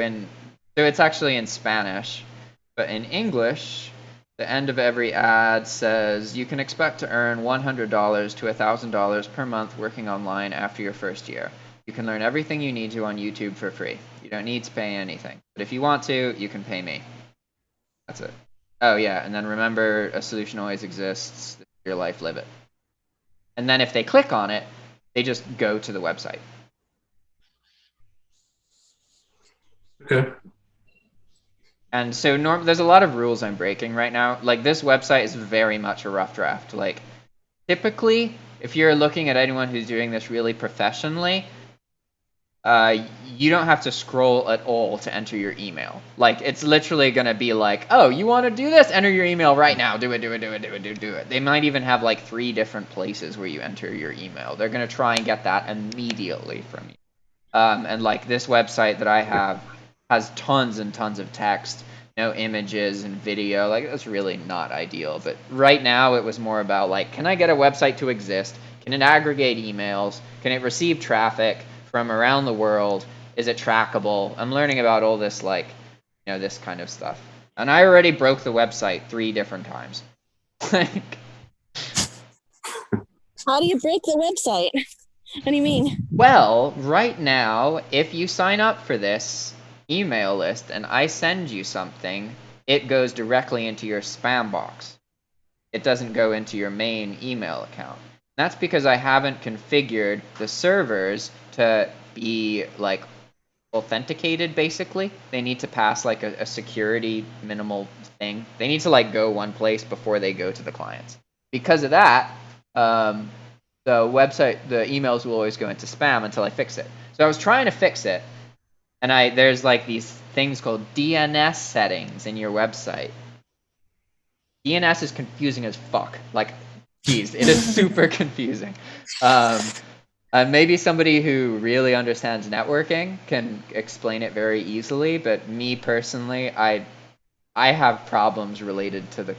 Speaker 1: it's actually in Spanish, but in English, the end of every ad says you can expect to earn $100 to $1,000 per month working online after your first year. You can learn everything you need to on YouTube for free. You don't need to pay anything. But if you want to, you can pay me. That's it. Oh, yeah. And then remember, a solution always exists. Your life, live it. And then if they click on it, they just go to the website.
Speaker 4: Okay.
Speaker 1: And so there's a lot of rules I'm breaking right now. Like, this website is very much a rough draft. Like, typically, if you're looking at anyone who's doing this really professionally, you don't have to scroll at all to enter your email. Like, it's literally going to be like, oh, you want to do this? Enter your email right now. Do it. They might even have like 3 different places where you enter your email. They're going to try and get that immediately from you. And like this website that I have has tons and tons of text, no images and video. Like, that's really not ideal. But right now it was more about like, can I get a website to exist? Can it aggregate emails? Can it receive traffic from around the world? Is it trackable? I'm learning about all this, like, this kind of stuff. And I already broke the website 3 different times. Like,
Speaker 3: How do you break the website? What do you mean?
Speaker 1: well, right now, if you sign up for this email list and I send you something, it goes directly into your spam box. It doesn't go into your main email account. That's because I haven't configured the servers to be like authenticated, basically. They need to pass like a security minimal thing. They need to like go one place before they go to the clients. Because of that, the emails will always go into spam until I fix it. So I was trying to fix it, and there's like these things called DNS settings in your website. DNS is confusing as fuck. Like, geez, it is super confusing. Maybe somebody who really understands networking can explain it very easily, but me personally, I have problems related to the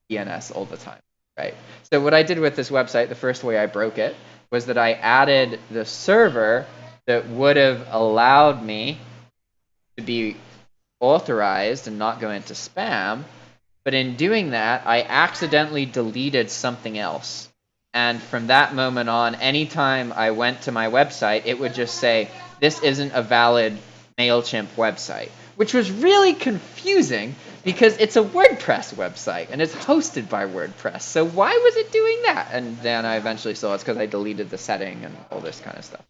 Speaker 1: DNS all the time, right? So what I did with this website, the first way I broke it, was that I added the server that would have allowed me to be authorized and not go into spam. But in doing that, I accidentally deleted something else. And from that moment on, anytime I went to my website, it would just say, this isn't a valid MailChimp website, which was really confusing because it's a WordPress website and it's hosted by WordPress. So why was it doing that? And then I eventually saw it's because I deleted the setting and all this kind of stuff.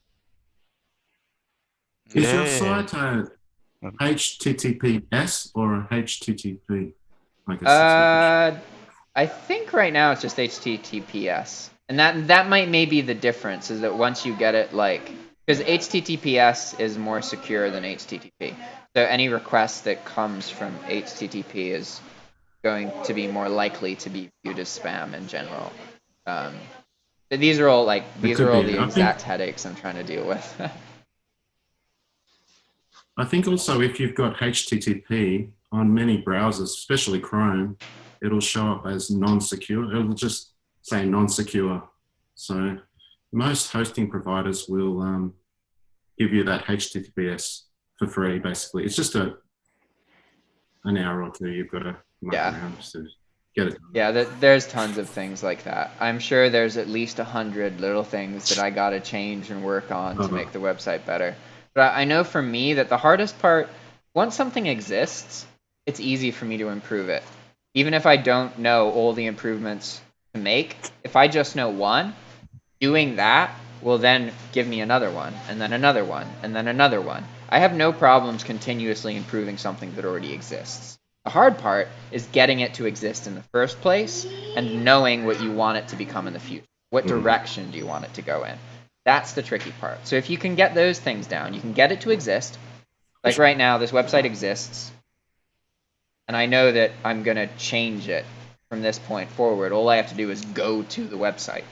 Speaker 4: Is your site HTTPS or HTTP? I guess
Speaker 1: I think right now it's just HTTPS, and that might maybe the difference is that once you get it, like, because HTTPS is more secure than HTTP, so any request that comes from HTTP is going to be more likely to be viewed as spam in general. But these are all the
Speaker 4: I think
Speaker 1: exact headaches I'm trying to deal with.
Speaker 4: I think also if you've got HTTP on many browsers, especially Chrome, it'll show up as non-secure. It'll just say non-secure. So most hosting providers will give you that HTTPS for free. Basically, it's just an hour or two you've got to muck
Speaker 1: Yeah.
Speaker 4: around just to get it done.
Speaker 1: Yeah, there's tons of things like that. I'm sure there's at least 100 little things that I gotta change and work on to make the website better. But I know for me that the hardest part, once something exists, it's easy for me to improve it. Even if I don't know all the improvements to make, if I just know one, doing that will then give me another one, and then another one, and then another one. I have no problems continuously improving something that already exists. The hard part is getting it to exist in the first place and knowing what you want it to become in the future. What direction do you want it to go in? That's the tricky part. So if you can get those things down, you can get it to exist. Like right now, this website exists, and I know that I'm going to change it from this point forward. All I have to do is go to the website.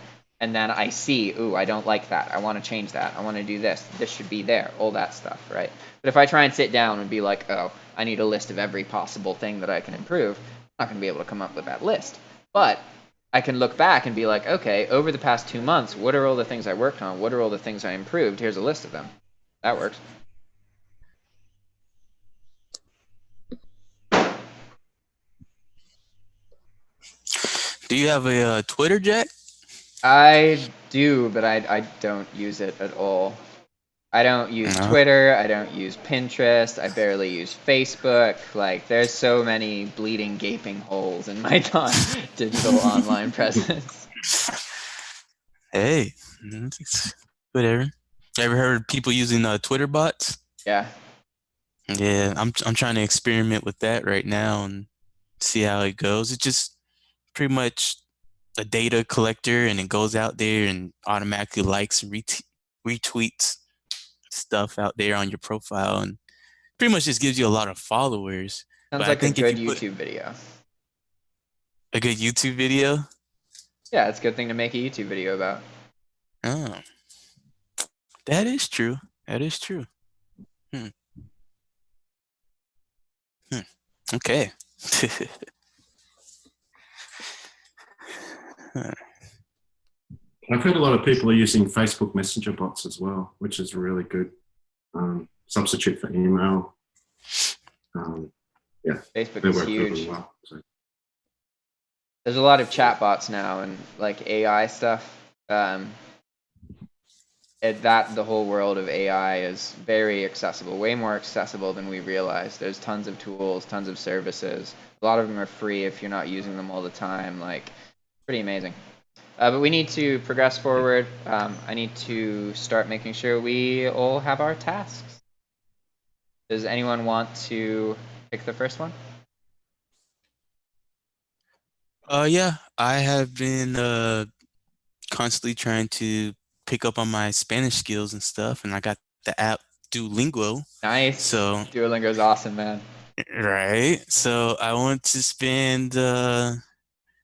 Speaker 1: And then I see, ooh, I don't like that. I want to change that. I want to do this. This should be there. All that stuff, right? But if I try and sit down and be like, oh, I need a list of every possible thing that I can improve, I'm not going to be able to come up with that list. But I can look back and be like, okay, over the past 2 months, what are all the things I worked on? What are all the things I improved? Here's a list of them. That works.
Speaker 2: Do you have a Twitter, Jack?
Speaker 1: I do, but I don't use it at all. I don't use
Speaker 2: No.
Speaker 1: Twitter. I don't use Pinterest. I barely use Facebook. Like, there's so many bleeding, gaping holes in my digital online presence.
Speaker 2: Hey, whatever. Ever heard of people using Twitter bots?
Speaker 1: Yeah.
Speaker 2: Yeah, I'm trying to experiment with that right now and see how it goes. It's just pretty much a data collector, and it goes out there and automatically likes and retweets stuff out there on your profile, and pretty much just gives you a lot of followers.
Speaker 1: Sounds
Speaker 2: But I
Speaker 1: like a
Speaker 2: think if
Speaker 1: good
Speaker 2: you put
Speaker 1: YouTube video.
Speaker 2: a good YouTube video,
Speaker 1: Yeah, it's a good thing to make a YouTube video about.
Speaker 2: oh, that is true. That is true. Hmm. Hmm. Okay.
Speaker 4: I've heard a lot of people are using Facebook Messenger bots as well, which is a really good substitute for email. Yeah,
Speaker 1: Facebook
Speaker 4: they
Speaker 1: is
Speaker 4: work really
Speaker 1: huge.
Speaker 4: well. So.
Speaker 1: There's a lot of chatbots now and like AI stuff. The whole world of AI is very accessible, way more accessible than we realize. There's tons of tools, tons of services. A lot of them are free if you're not using them all the time. Like, pretty amazing. But we need to progress forward. I need to start making sure we all have our tasks. Does anyone want to pick the first one?
Speaker 2: Yeah, I have been constantly trying to pick up on my Spanish skills and stuff, and I got the app Duolingo.
Speaker 1: Nice.
Speaker 2: So
Speaker 1: Duolingo's awesome, man.
Speaker 2: right. So I want to spend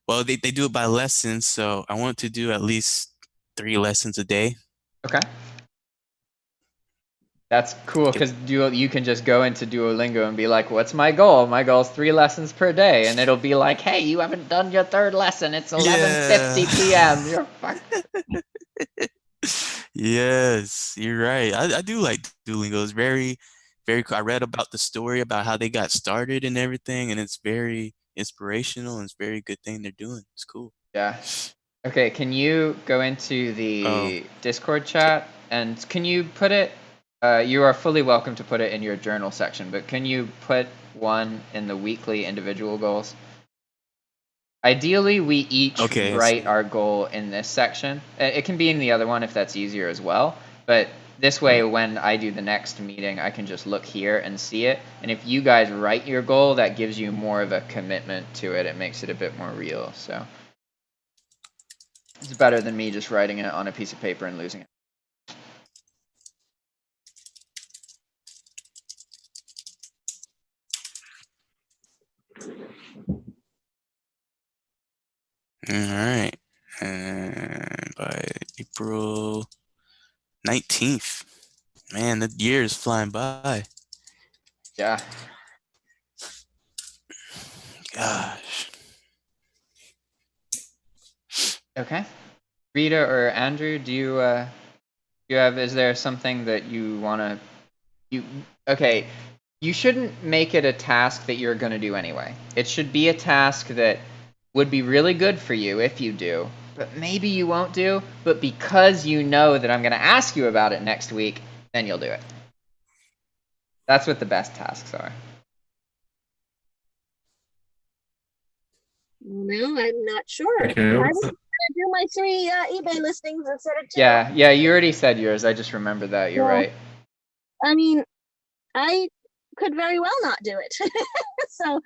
Speaker 2: well, they do it by lessons, so I want to do at least 3 lessons a day.
Speaker 1: Okay. That's cool because you can just go into Duolingo and be like, what's my goal? My goal is 3 lessons per day. And it'll be like, hey, you haven't done your 3rd lesson. It's 11:50 p.m. You're fucked.
Speaker 2: Yes, you're right. I do like Duolingo. It's very, very cool. I read about the story about how they got started and everything, and it's very inspirational, and it's a very good thing they're doing. It's cool.
Speaker 1: Yeah. Okay, can you go into
Speaker 2: Oh,
Speaker 1: the Discord chat and can you put it? You are fully welcome to put it in your journal section, but can you put one in the weekly individual goals? Ideally, we each
Speaker 2: okay. I
Speaker 1: write
Speaker 2: see.
Speaker 1: our goal in this section. It can be in the other one if that's easier as well. But this way, when I do the next meeting, I can just look here and see it. And if you guys write your goal, that gives you more of a commitment to it. It makes it a bit more real. So it's better than me just writing it on a piece of paper and losing it.
Speaker 2: All right. And by April 19th. Man, the year is flying by.
Speaker 1: Yeah.
Speaker 2: Gosh.
Speaker 1: Okay. Rita or Andrew, do you have? Is there something that you want to? Okay. You shouldn't make it a task that you're going to do anyway. It should be a task that would be really good for you if you do, but maybe you won't do. But because you know that I'm going to ask you about it next week, then you'll do it. That's what the best tasks are.
Speaker 3: No, I'm not sure.
Speaker 4: Okay.
Speaker 3: I was gonna do my 3 eBay listings instead of 2.
Speaker 1: Yeah, you already said yours. I just remembered that. You're
Speaker 3: Yeah.
Speaker 1: right.
Speaker 3: I mean, I could very well not do it. So,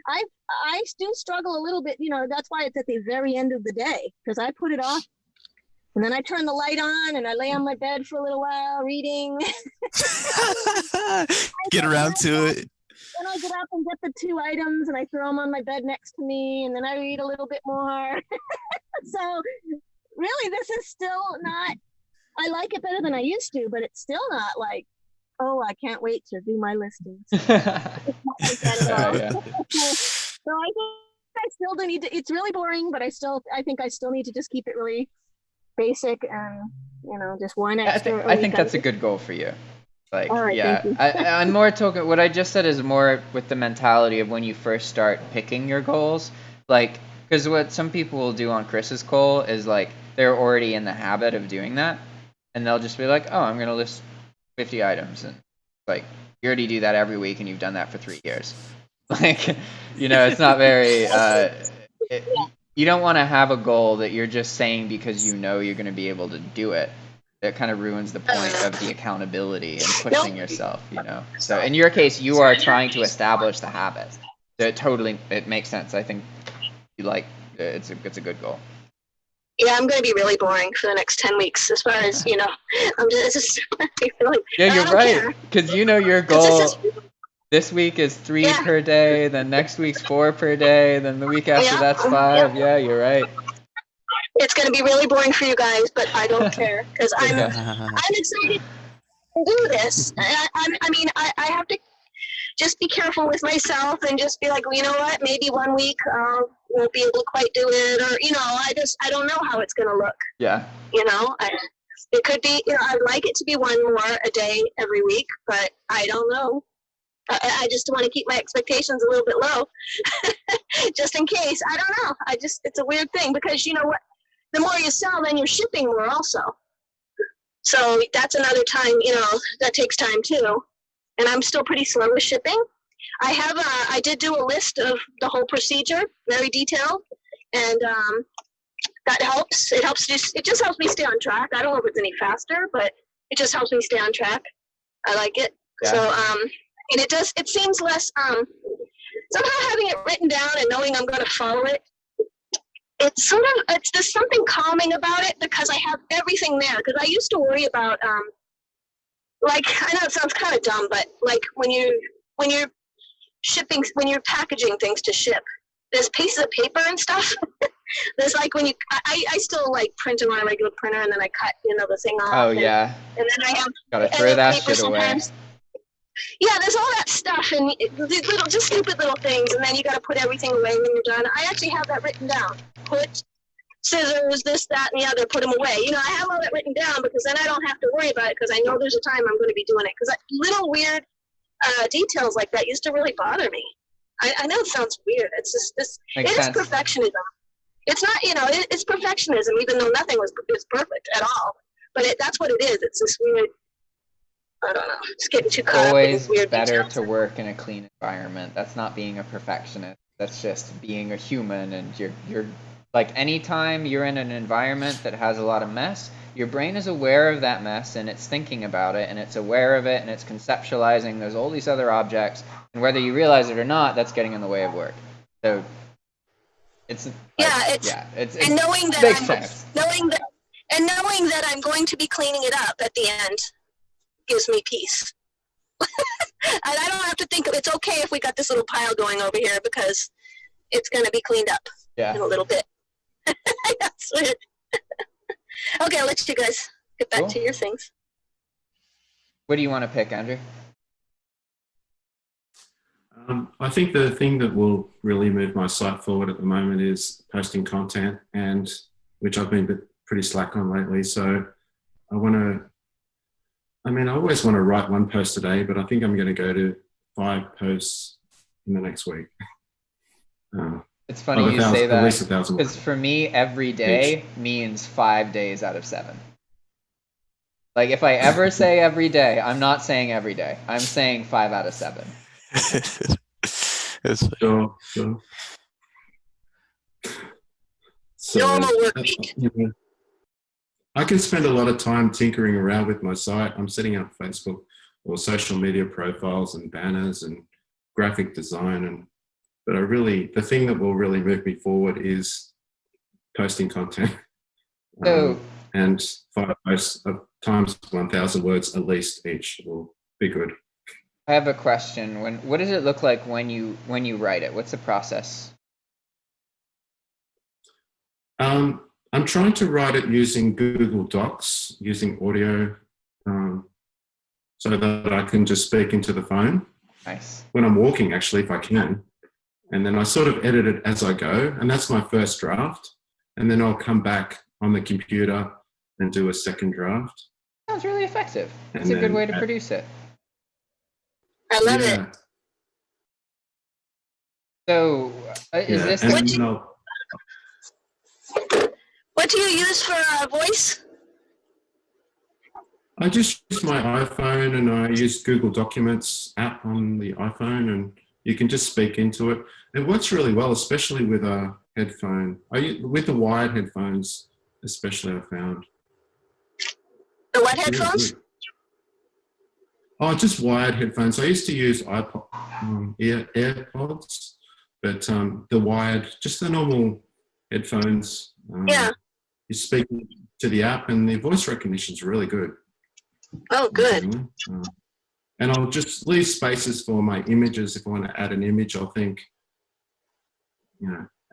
Speaker 3: I do struggle a little bit, that's why it's at the very end of the day, because I put it off and then I turn the light on and I lay on my bed for a little while reading.
Speaker 2: Get around to it.
Speaker 3: Then I get up and get the 2 items and I throw them on my bed next to me, and then I read a little bit more. So really, this is still not, I like it better than I used to, but it's still not like, oh, I can't wait to do my listings. It's not like that at all.
Speaker 1: Yeah.
Speaker 3: So I think I still do need to, it's really boring, but I think I still need to just keep it really basic and, just one extra.
Speaker 1: I think that's a good goal for you. Like,
Speaker 3: all right,
Speaker 1: yeah,
Speaker 3: thank you.
Speaker 1: I'm more talking. What I just said is more with the mentality of when you first start picking your goals. Like, because what some people will do on Chris's goal is like they're already in the habit of doing that, and they'll just be like, "Oh, I'm gonna list 50 items," and like you already do that every week, and you've done that for 3 years. Like, it's not very. You don't want to have a goal that you're just saying because you know you're going to be able to do it. That kind of ruins the point of the accountability and pushing yourself, So in your case, you are trying to establish the habit. So it makes sense. I think it's a good goal.
Speaker 3: Yeah, I'm going to be really boring for the next 10 weeks as far as, I'm just like,
Speaker 1: Yeah, you're right. Because your goal this week is 3 per day, then next week's 4 per day, then the week after that's 5. Yeah, you're right.
Speaker 3: It's going to be really boring for you guys, but I don't care because I'm excited to do this. I have to just be careful with myself and just be like, well, you know what? Maybe one week won't be able to quite do it, or I don't know how it's going to look.
Speaker 1: Yeah.
Speaker 3: It could be. I'd like it to be one more a day every week, but I don't know. I just want to keep my expectations a little bit low, just in case. I don't know. It's a weird thing because you know what? The more you sell, then you're shipping more also. So that's another time, that takes time too. And I'm still pretty slow with shipping. I did do a list of the whole procedure, very detailed, and that helps. It just helps me stay on track. I don't know if it's any faster, but it just helps me stay on track. I like it. Yeah. So, and it seems less, somehow having it written down and knowing I'm going to follow it, there's something calming about it because I have everything there. Because I used to worry about, I know it sounds kind of dumb, but like when you're packaging things to ship, there's pieces of paper and stuff. There's like when I still like print them on a regular printer and then I cut, the thing off.
Speaker 1: Oh, yeah.
Speaker 3: And then I have.
Speaker 1: Gotta throw that shit away.
Speaker 3: Yeah, there's all that stuff and these just stupid little things, and then you got to put everything away when you're done. I actually have that written down. Put scissors, this, that, and the other, put them away. I have all that written down because then I don't have to worry about it because I know there's a time I'm going to be doing it. Because little weird details like that used to really bother me. I know it sounds weird. It's just it is perfectionism. It's not, it's perfectionism, even though nothing is perfect at all. But that's what it is. It's this weird. I don't know. It's getting too caught up in these weird
Speaker 1: better
Speaker 3: details.
Speaker 1: to work in a clean environment. That's not being a perfectionist. That's just being a human. And you're like anytime you're in an environment that has a lot of mess, your brain is aware of that mess and it's thinking about it and it's aware of it and it's conceptualizing. There's all these other objects, and whether you realize it or not, that's getting in the way of work. So it's
Speaker 3: and knowing that
Speaker 1: makes sense.
Speaker 3: Knowing that I'm going to be cleaning it up at the end gives me peace. And I don't have to think it's okay if we got this little pile going over here because it's going to be cleaned up in a little bit. That's weird. Okay, I'll let you guys get back
Speaker 1: Cool.
Speaker 3: to your things.
Speaker 1: What do you want to pick, Andrew?
Speaker 4: I think the thing that will really move my site forward at the moment is posting content, and which I've been pretty slack on lately. So I always want to write one post a day, but I think I'm going to go to 5 posts in the next week.
Speaker 1: It's funny you say
Speaker 4: at least
Speaker 1: that
Speaker 4: 1,000
Speaker 1: because for me, every day means 5 days out of 7. Like if I ever say every day, I'm not saying every day. I'm saying 5 out of 7.
Speaker 4: Sure. So,
Speaker 3: Normal work week.
Speaker 4: I can spend a lot of time tinkering around with my site. I'm setting up Facebook or social media profiles and banners and graphic design, but the thing that will really move me forward is posting content.
Speaker 1: So,
Speaker 4: and 5 posts times 1,000 words at least each will be good.
Speaker 1: I have a question. What does it look like when you write it? What's the process?
Speaker 4: I'm trying to write it using Google Docs, using audio, so that I can just speak into the phone.
Speaker 1: Nice.
Speaker 4: When I'm walking, actually, if I can. And then I sort of edit it as I go. And that's my first draft. And then I'll come back on the computer and do a second draft.
Speaker 1: Sounds really effective. It's a good way to produce it.
Speaker 3: I love it.
Speaker 1: So, is this...
Speaker 3: What do you use for voice?
Speaker 4: I just use my iPhone, and I use Google Documents app on the iPhone, and you can just speak into it. It works really well, especially with a headphone. With the wired headphones, especially, I found.
Speaker 3: The what headphones?
Speaker 4: Oh, just wired headphones. I used to use AirPods, but the wired, just the normal headphones.
Speaker 3: Yeah.
Speaker 4: You speak to the app, and the voice recognition is really good.
Speaker 3: Oh, good.
Speaker 4: And I'll just leave spaces for my images. If I want to add an image, I'll think,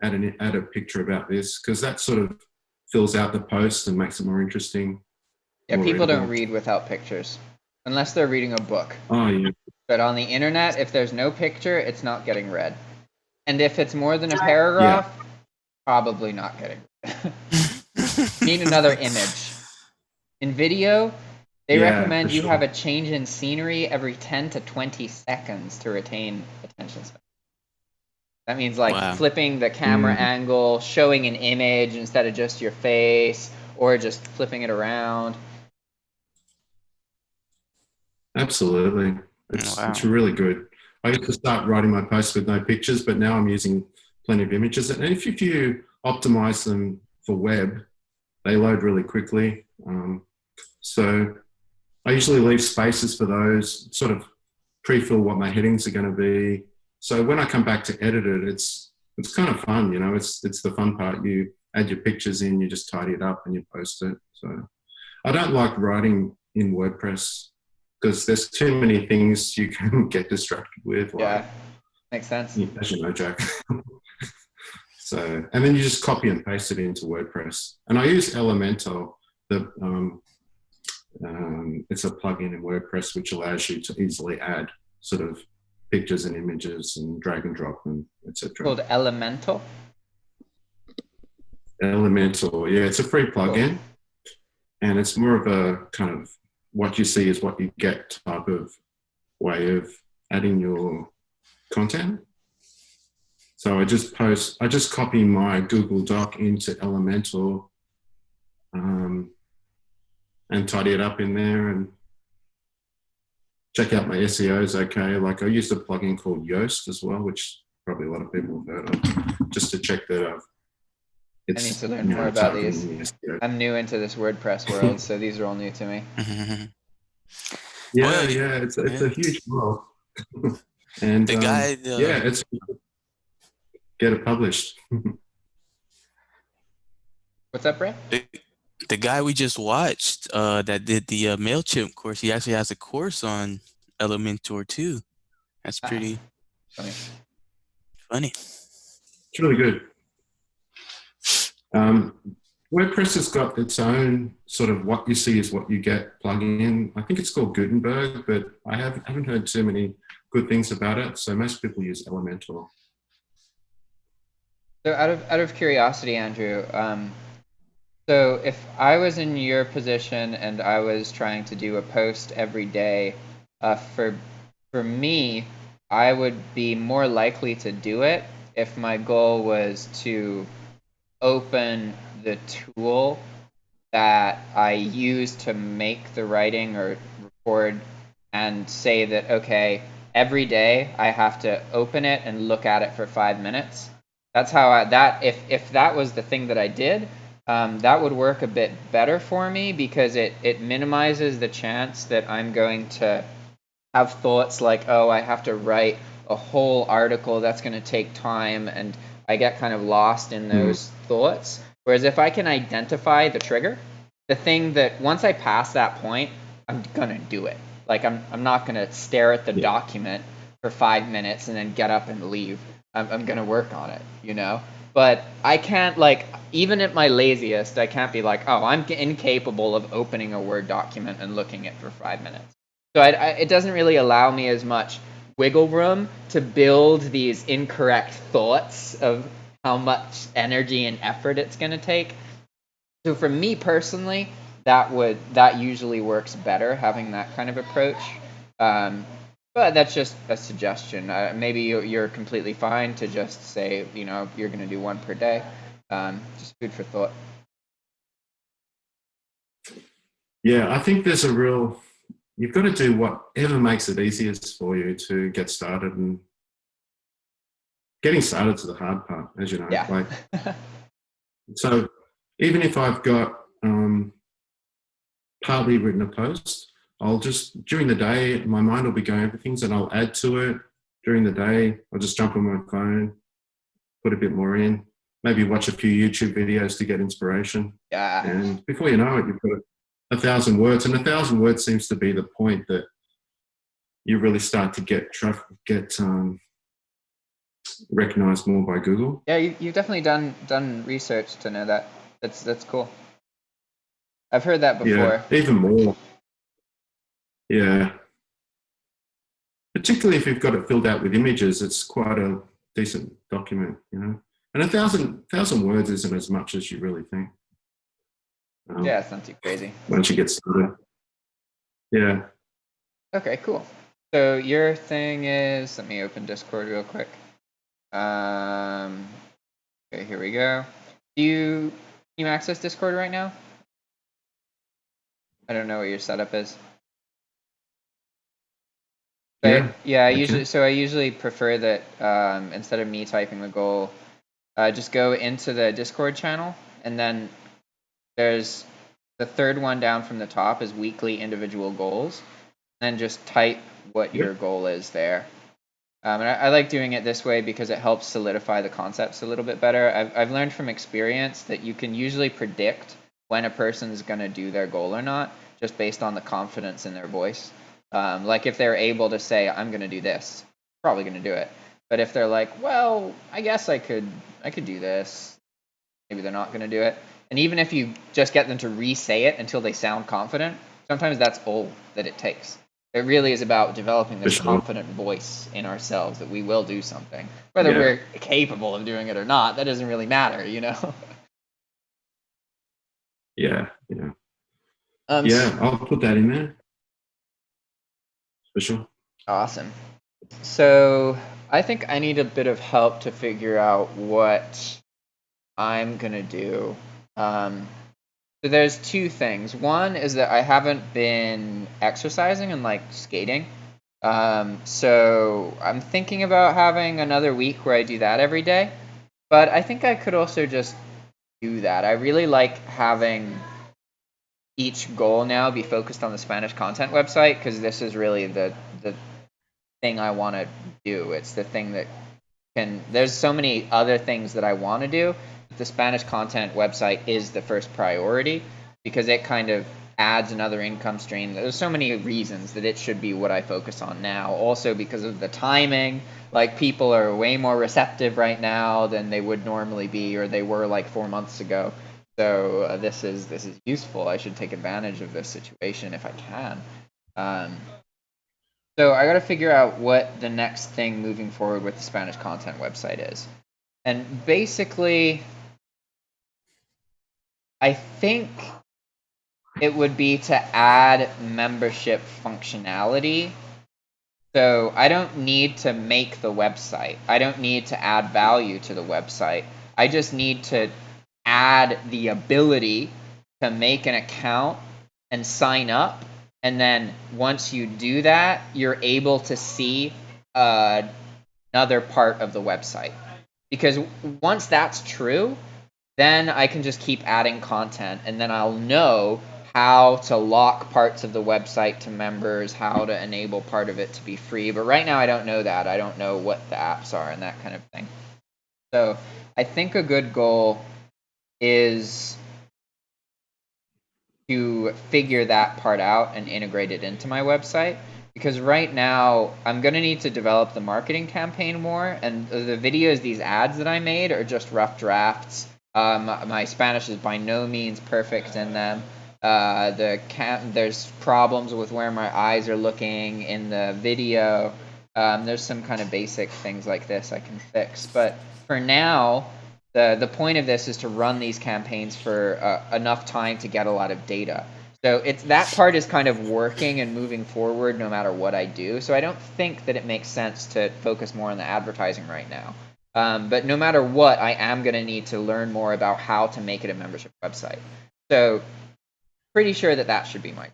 Speaker 4: add a picture about this, because that sort of fills out the post and makes it more interesting.
Speaker 1: Yeah, people don't read without pictures, unless they're reading a book.
Speaker 4: Oh, yeah.
Speaker 1: But on the internet, if there's no picture, it's not getting read. And if it's more than a paragraph, probably not getting read. Need another image. In video, they recommend you have a change in scenery every 10 to 20 seconds to retain attention span. That means flipping the camera angle, showing an image instead of just your face, or just flipping it around.
Speaker 4: Absolutely. It's really good. I used to start writing my posts with no pictures, but now I'm using plenty of images. And if you optimize them for web, they load really quickly. So I usually leave spaces for those, sort of pre-fill what my headings are going to be. So when I come back to edit it, it's kind of fun, it's the fun part. You add your pictures in, you just tidy it up and you post it. So I don't like writing in WordPress because there's too many things you can get distracted with.
Speaker 1: Makes sense.
Speaker 4: As you know, Jack. So, and then you just copy and paste it into WordPress. And I use Elementor. It's a plugin in WordPress which allows you to easily add sort of pictures and images and drag and drop them, etc.
Speaker 1: Called Elementor?
Speaker 4: Elementor, yeah, it's a free plugin. And it's more of a kind of what you see is what you get type of way of adding your content. So I just copy my Google Doc into Elementor and tidy it up in there and check out my SEO is okay. Like I used a plugin called Yoast as well, which probably a lot of people have heard of, just to check that
Speaker 1: I need to learn more about these. I'm new into this WordPress world, so these are all new to me.
Speaker 4: It's a huge world. And it's get it published.
Speaker 1: What's up, Brad?
Speaker 2: The guy we just watched that did the MailChimp course, he actually has a course on Elementor too. That's pretty funny.
Speaker 4: It's really good. WordPress has got its own sort of what you see is what you get plugin. I think it's called Gutenberg, but I haven't heard too many good things about it. So most people use Elementor.
Speaker 1: So out of curiosity, Andrew, so if I was in your position and I was trying to do a post every day, for me, I would be more likely to do it if my goal was to open the tool that I use to make the writing or record and say that, okay, every day I have to open it and look at it for 5 minutes. That's how if that was the thing that I did, that would work a bit better for me because it minimizes the chance that I'm going to have thoughts like, oh, I have to write a whole article that's going to take time, and I get kind of lost in those thoughts. Whereas if I can identify the trigger, the thing that once I pass that point, I'm going to do it. Like I'm not going to stare at the document for 5 minutes and then get up and leave. I'm going to work on it, you know? But I can't, like, even at my laziest, I can't be like, oh, I'm incapable of opening a Word document and looking at it for 5 minutes. So it doesn't really allow me as much wiggle room to build these incorrect thoughts of how much energy and effort it's going to take. So for me personally, that usually works better, having that kind of approach. But that's just a suggestion. Maybe you're completely fine to just say, you're going to do one per day. Just food for thought.
Speaker 4: Yeah, I think there's you've got to do whatever makes it easiest for you to get started, and getting started is the hard part, as you know.
Speaker 1: Yeah.
Speaker 4: Like, so even if I've got partly written a post, I'll just, during the day, my mind will be going over things and I'll add to it. During the day, I'll just jump on my phone, put a bit more in, maybe watch a few YouTube videos to get inspiration.
Speaker 1: Yeah.
Speaker 4: And before you know it, you've got 1,000 words. And 1,000 words seems to be the point that you really start to get recognized more by Google.
Speaker 1: Yeah, you've definitely done research to know that. That's cool. I've heard that before.
Speaker 4: Yeah, even more. Yeah. Particularly if you've got it filled out with images, it's quite a decent document, you know. And 1,000 words isn't as much as you really think.
Speaker 1: Yeah, it's not too crazy.
Speaker 4: Once you get started. Yeah.
Speaker 1: Okay, cool. So your thing is, let me open Discord real quick. Okay, here we go. Can you access Discord right now? I don't know what your setup is. But
Speaker 4: Yeah.
Speaker 1: I usually prefer that instead of me typing the goal, just go into the Discord channel, and then there's the third one down from the top is weekly individual goals, and then just type what your goal is there. And I like doing it this way because it helps solidify the concepts a little bit better. I've learned from experience that you can usually predict when a person's going to do their goal or not, just based on the confidence in their voice. Like if they're able to say, I'm going to do this, probably going to do it. But if they're like, well, I guess I could do this, maybe they're not going to do it. And even if you just get them to re-say it until they sound confident, sometimes that's all that it takes. It really is about developing this confident voice in ourselves that we will do something. Whether we're capable of doing it or not, that doesn't really matter, you know?
Speaker 4: Yeah. I'll put that in there. For sure. Awesome.
Speaker 1: So I think I need a bit of help to figure out what I'm going to do. So there's two things. One is that I haven't been exercising and like skating. So I'm thinking about having another week where I do that every day. But I think I could also just do that. I really like having each goal now be focused on the Spanish content website because this is really the thing I want to do. It's the thing that there's so many other things that I want to do. The Spanish content website is the first priority because it kind of ads another income stream. There's so many reasons that it should be what I focus on now. Also because of the timing, like people are way more receptive right now than they would normally be, or they were like 4 months ago. So this is useful. I should take advantage of this situation if I can. So I got to figure out what the next thing moving forward with the Spanish content website is. And basically, I think it would be to add membership functionality. So I don't need to make the website. I don't need to add value to the website. I just need to add the ability to make an account and sign up. And then once you do that, you're able to see another part of the website. Because once that's true, then I can just keep adding content, and then I'll know how to lock parts of the website to members, how to enable part of it to be free. But right now I don't know that. I don't know what the apps are and that kind of thing. So I think a good goal is to figure that part out and integrate it into my website. Because right now I'm going to need to develop the marketing campaign more, and the videos, these ads that I made are just rough drafts. My Spanish is by no means perfect in them. There's problems with where my eyes are looking in the video. There's some kind of basic things like this I can fix. But for now, the point of this is to run these campaigns for enough time to get a lot of data. So that part is kind of working and moving forward no matter what I do. So I don't think that it makes sense to focus more on the advertising right now. But no matter what, I am going to need to learn more about how to make it a membership website. So pretty sure that should be my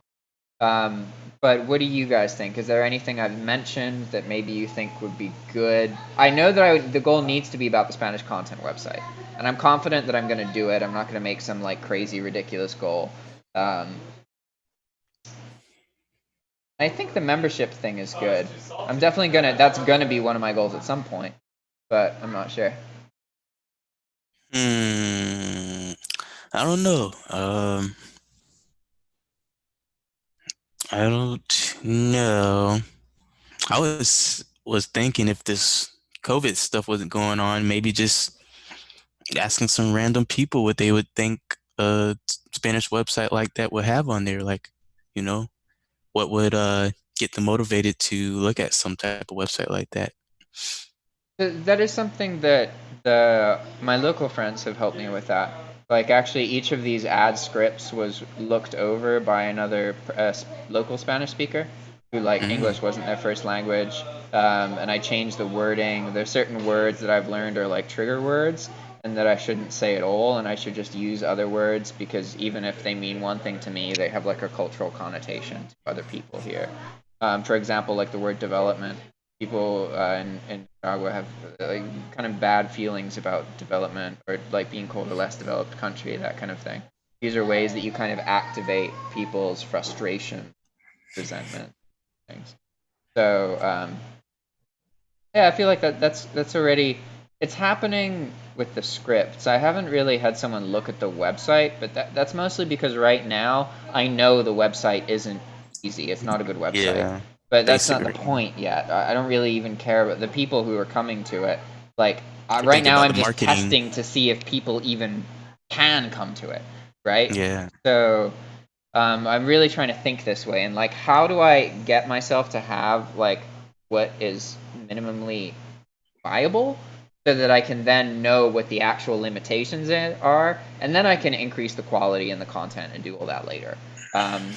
Speaker 1: goal. But what do you guys think? Is there anything I've mentioned that maybe you think would be good? I know that the goal needs to be about the Spanish content website, and I'm confident that I'm going to do it. I'm not going to make some like crazy, ridiculous goal. I think the membership thing is good. I'm definitely that's gonna be one of my goals at some point, but I'm not sure.
Speaker 2: I don't know. I don't know. I was thinking if this COVID stuff wasn't going on, maybe just asking some random people what they would think a Spanish website like that would have on there. Like, you know, what would get them motivated to look at some type of website like that.
Speaker 1: That is something that my local friends have helped me with that. Like actually, each of these ad scripts was looked over by another local Spanish speaker who like English wasn't their first language, and I changed the wording. There's certain words that I've learned are like trigger words, and that I shouldn't say at all, and I should just use other words because even if they mean one thing to me, they have like a cultural connotation to other people here. For example, like the word development. People in Nicaragua have like kind of bad feelings about development or like being called a less developed country, that kind of thing. These are ways that you kind of activate people's frustration, resentment, things. So yeah, I feel like that's already it's happening with the scripts. I haven't really had someone look at the website, but that's mostly because right now I know the website isn't easy. It's not a good website.
Speaker 2: Yeah.
Speaker 1: But that's not
Speaker 2: Basic
Speaker 1: the
Speaker 2: right now.
Speaker 1: point yet. I don't really even care about the people who are coming to it. Like right
Speaker 2: Think
Speaker 1: now,
Speaker 2: about
Speaker 1: I'm
Speaker 2: the
Speaker 1: just
Speaker 2: marketing.
Speaker 1: testing to see if people even can come to it, right?
Speaker 2: Yeah.
Speaker 1: So I'm really trying to think this way and like, how do I get myself to have like what is minimally viable, so that I can then know what the actual limitations are, and then I can increase the quality and the content and do all that later.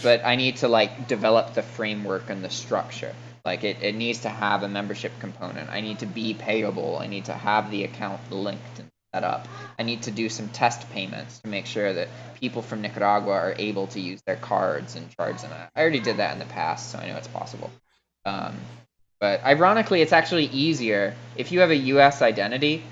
Speaker 1: But I need to like develop the framework and the structure. Like it needs to have a membership component. I need to be payable. I need to have the account linked and set up. I need to do some test payments to make sure that people from Nicaragua are able to use their cards and charge them. I already did that in the past, so I know it's possible. But ironically, it's actually easier if you have a US identity.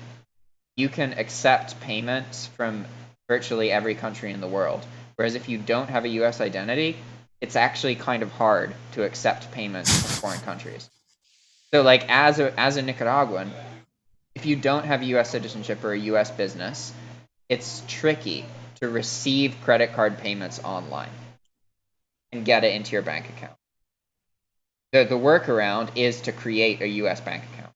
Speaker 1: You can accept payments from virtually every country in the world. Whereas if you don't have a US identity, it's actually kind of hard to accept payments from foreign countries. So like as a Nicaraguan, if you don't have US citizenship or a US business, it's tricky to receive credit card payments online. and get it into your bank account. The workaround is to create a US bank account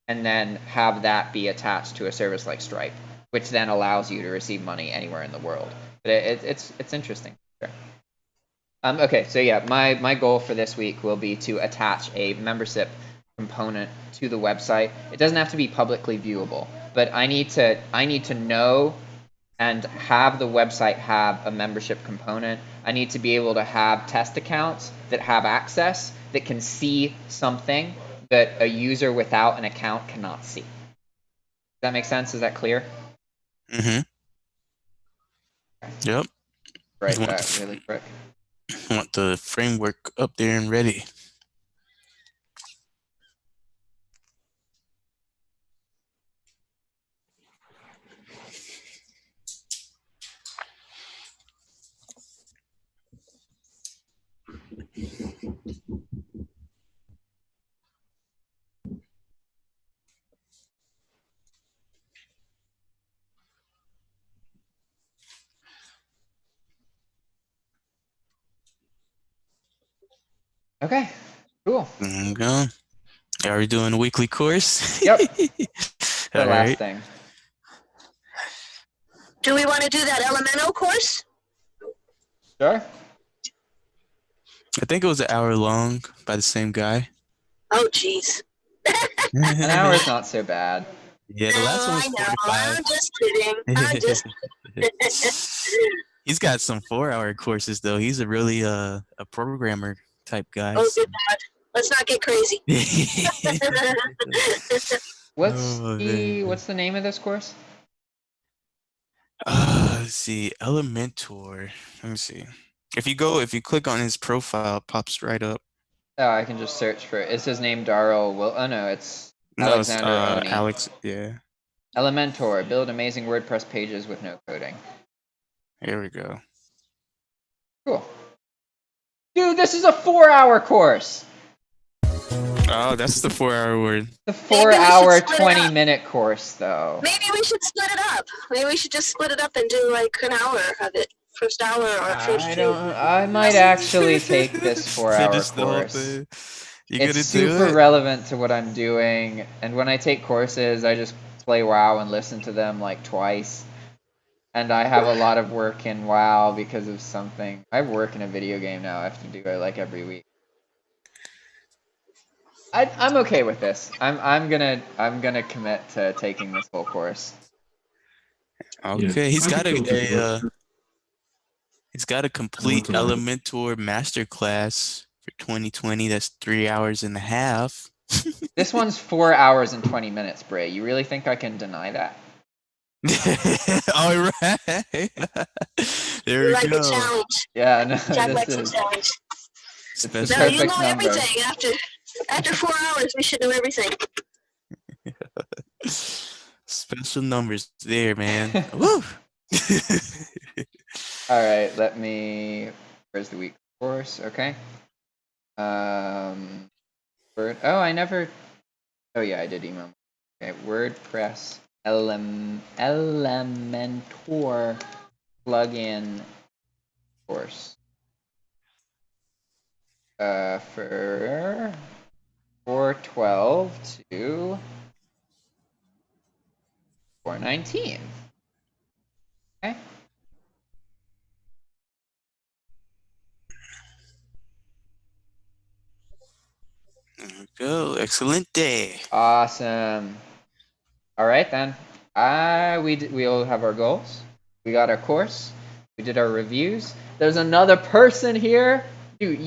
Speaker 1: and then have that be attached to a service like Stripe, which then allows you to receive money anywhere in the world. But it's interesting. Sure. Okay, so yeah, my goal for this week will be to attach a membership component to the website. It doesn't have to be publicly viewable, but I need to know and have the website have a membership component. I need to be able to have test accounts that have access that can see something that a user without an account cannot see. Does that make sense? Is that clear?
Speaker 2: Mm-hmm. Yep.
Speaker 1: Write
Speaker 2: You want
Speaker 1: that really quick.
Speaker 2: Want the framework up there and ready.
Speaker 1: Okay, cool.
Speaker 2: There you go. Are we doing a weekly course?
Speaker 1: Yep.
Speaker 2: All
Speaker 1: The last
Speaker 2: right.
Speaker 1: thing.
Speaker 3: Do we want to do that elemental course?
Speaker 1: Sure.
Speaker 2: I think it was an hour long by the same guy.
Speaker 3: Oh, jeez.
Speaker 1: An hour is not so bad.
Speaker 2: Yeah, the last one was
Speaker 3: I know.
Speaker 2: 45.
Speaker 3: I'm just kidding. I'm just.
Speaker 2: He's got some 4-hour courses though. He's a really a programmer type guy.
Speaker 3: Oh, good God. Let's not get crazy.
Speaker 1: What's the name of this course?
Speaker 2: Let's see, Elementor. Let me see. If you click on his profile, it pops right up.
Speaker 1: Oh, I can just search for it. Is his name Darrell? Oh no, it's Alexander Oni.
Speaker 2: Alex. Yeah.
Speaker 1: Elementor, build amazing WordPress pages with no coding.
Speaker 2: Here we go.
Speaker 1: Cool. Dude, this is a 4-hour course.
Speaker 2: Oh, that's the 4-hour word.
Speaker 1: The 4-hour, 20-minute course, though.
Speaker 3: Maybe we should split it up. Maybe we should just split it up and do like an hour of it. First hour or first
Speaker 1: I might actually take this 4-hour
Speaker 2: Finish the whole
Speaker 1: course.
Speaker 2: thing.
Speaker 1: It's super relevant to what I'm doing, and when I take courses, I just play WoW and listen to them like twice. And I have a lot of work in WoW because of something. I work in a video game now. I have to do it like every week. I'm okay with this. I'm gonna commit to taking this whole course.
Speaker 2: Okay,
Speaker 4: Yeah,
Speaker 2: he's
Speaker 4: I
Speaker 2: got
Speaker 4: think it'll be
Speaker 2: he's got a complete Elementor masterclass for 2020. That's 3.5 hours.
Speaker 1: This one's 4 hours and 20 minutes, Bray. You really think I can deny that?
Speaker 2: All right. There we
Speaker 3: like
Speaker 2: go.
Speaker 3: a challenge.
Speaker 1: Yeah, no,
Speaker 3: Jack likes a challenge.
Speaker 1: it's the
Speaker 2: Special-
Speaker 3: No, you
Speaker 1: perfect
Speaker 3: know
Speaker 1: number.
Speaker 3: everything. After 4 hours, we should know everything.
Speaker 2: Special numbers there, man. Woo!
Speaker 1: All right, where's the week course? Okay. I never. Oh yeah, I did email. Okay, WordPress Elementor plugin course. For 412 to 419. Okay.
Speaker 2: There we go. Excellent day.
Speaker 1: Awesome. All right then. We all have our goals. We got our course. We did our reviews. There's another person here. Dude,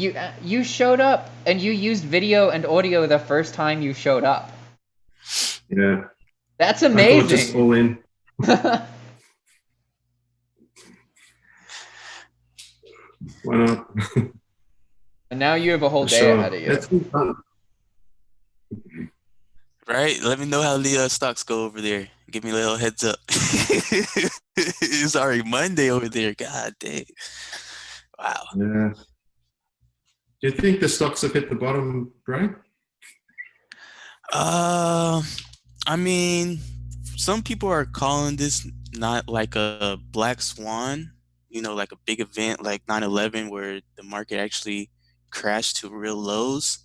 Speaker 1: you showed up and you used video and audio the first time you showed up.
Speaker 4: Yeah.
Speaker 1: That's
Speaker 4: I thought
Speaker 1: amazing.
Speaker 4: just all in. Why not?
Speaker 1: And now you have a whole day
Speaker 4: Sure.
Speaker 1: ahead of you.
Speaker 4: It's been fun.
Speaker 2: Right? Let me know how the stocks go over there. Give me a little heads up. It's already Monday over there. God dang. Wow.
Speaker 4: Yeah. Do you think the stocks have hit the bottom, Brian?
Speaker 2: I mean, some people are calling this not like a black swan, like a big event like 9/11 where the market actually crashed to real lows.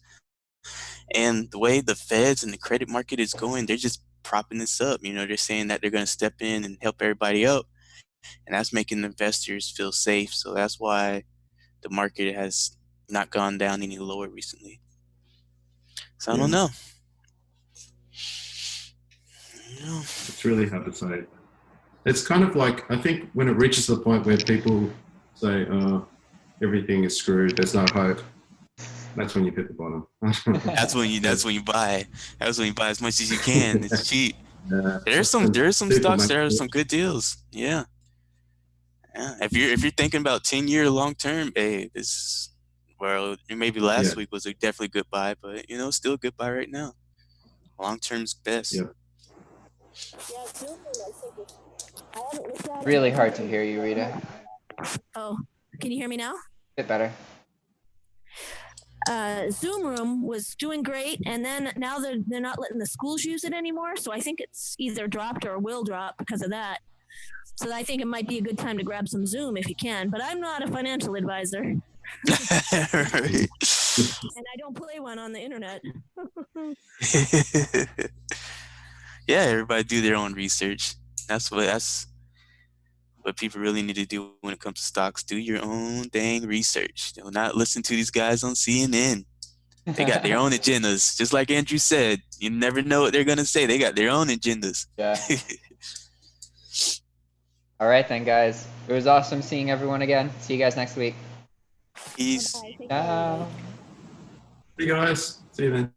Speaker 2: And the way the feds and the credit market is going, they're just propping this up. They're saying that they're going to step in and help everybody out. And that's making investors feel safe. So that's why the market has not gone down any lower recently. So I don't know.
Speaker 4: It's really hard to say. It's kind of like, I think when it reaches the point where people say, everything is screwed, there's no hope, that's when you hit the bottom.
Speaker 2: That's when you buy. That's when you buy as much as you can. It's cheap.
Speaker 4: Yeah.
Speaker 2: There's some stocks there are some good deals. Yeah. If you're thinking about 10-year long term, hey, maybe last week was a definitely good buy, but still a good buy right now. Long term's best.
Speaker 4: Yeah.
Speaker 1: Really hard to hear you, Rita.
Speaker 3: Oh, can you hear me now?
Speaker 1: A bit better.
Speaker 3: Zoom Room was doing great, and then now they're not letting the schools use it anymore. So I think it's either dropped or will drop because of that. So I think it might be a good time to grab some Zoom if you can. But I'm not a financial advisor, and
Speaker 2: Right.
Speaker 3: I don't play one on the internet.
Speaker 2: Yeah, everybody do their own research. That's what people really need to do when it comes to stocks. Do your own dang research. Do not listen to these guys on CNN. They got their own agendas. Just like Andrew said, you never know what they're going to say. They got their own agendas.
Speaker 1: Yeah. All right then, guys. It was awesome seeing everyone again. See you guys next week.
Speaker 2: Peace.
Speaker 3: Bye-bye. Take care, everybody.
Speaker 1: Ciao.
Speaker 4: See you guys. See you then.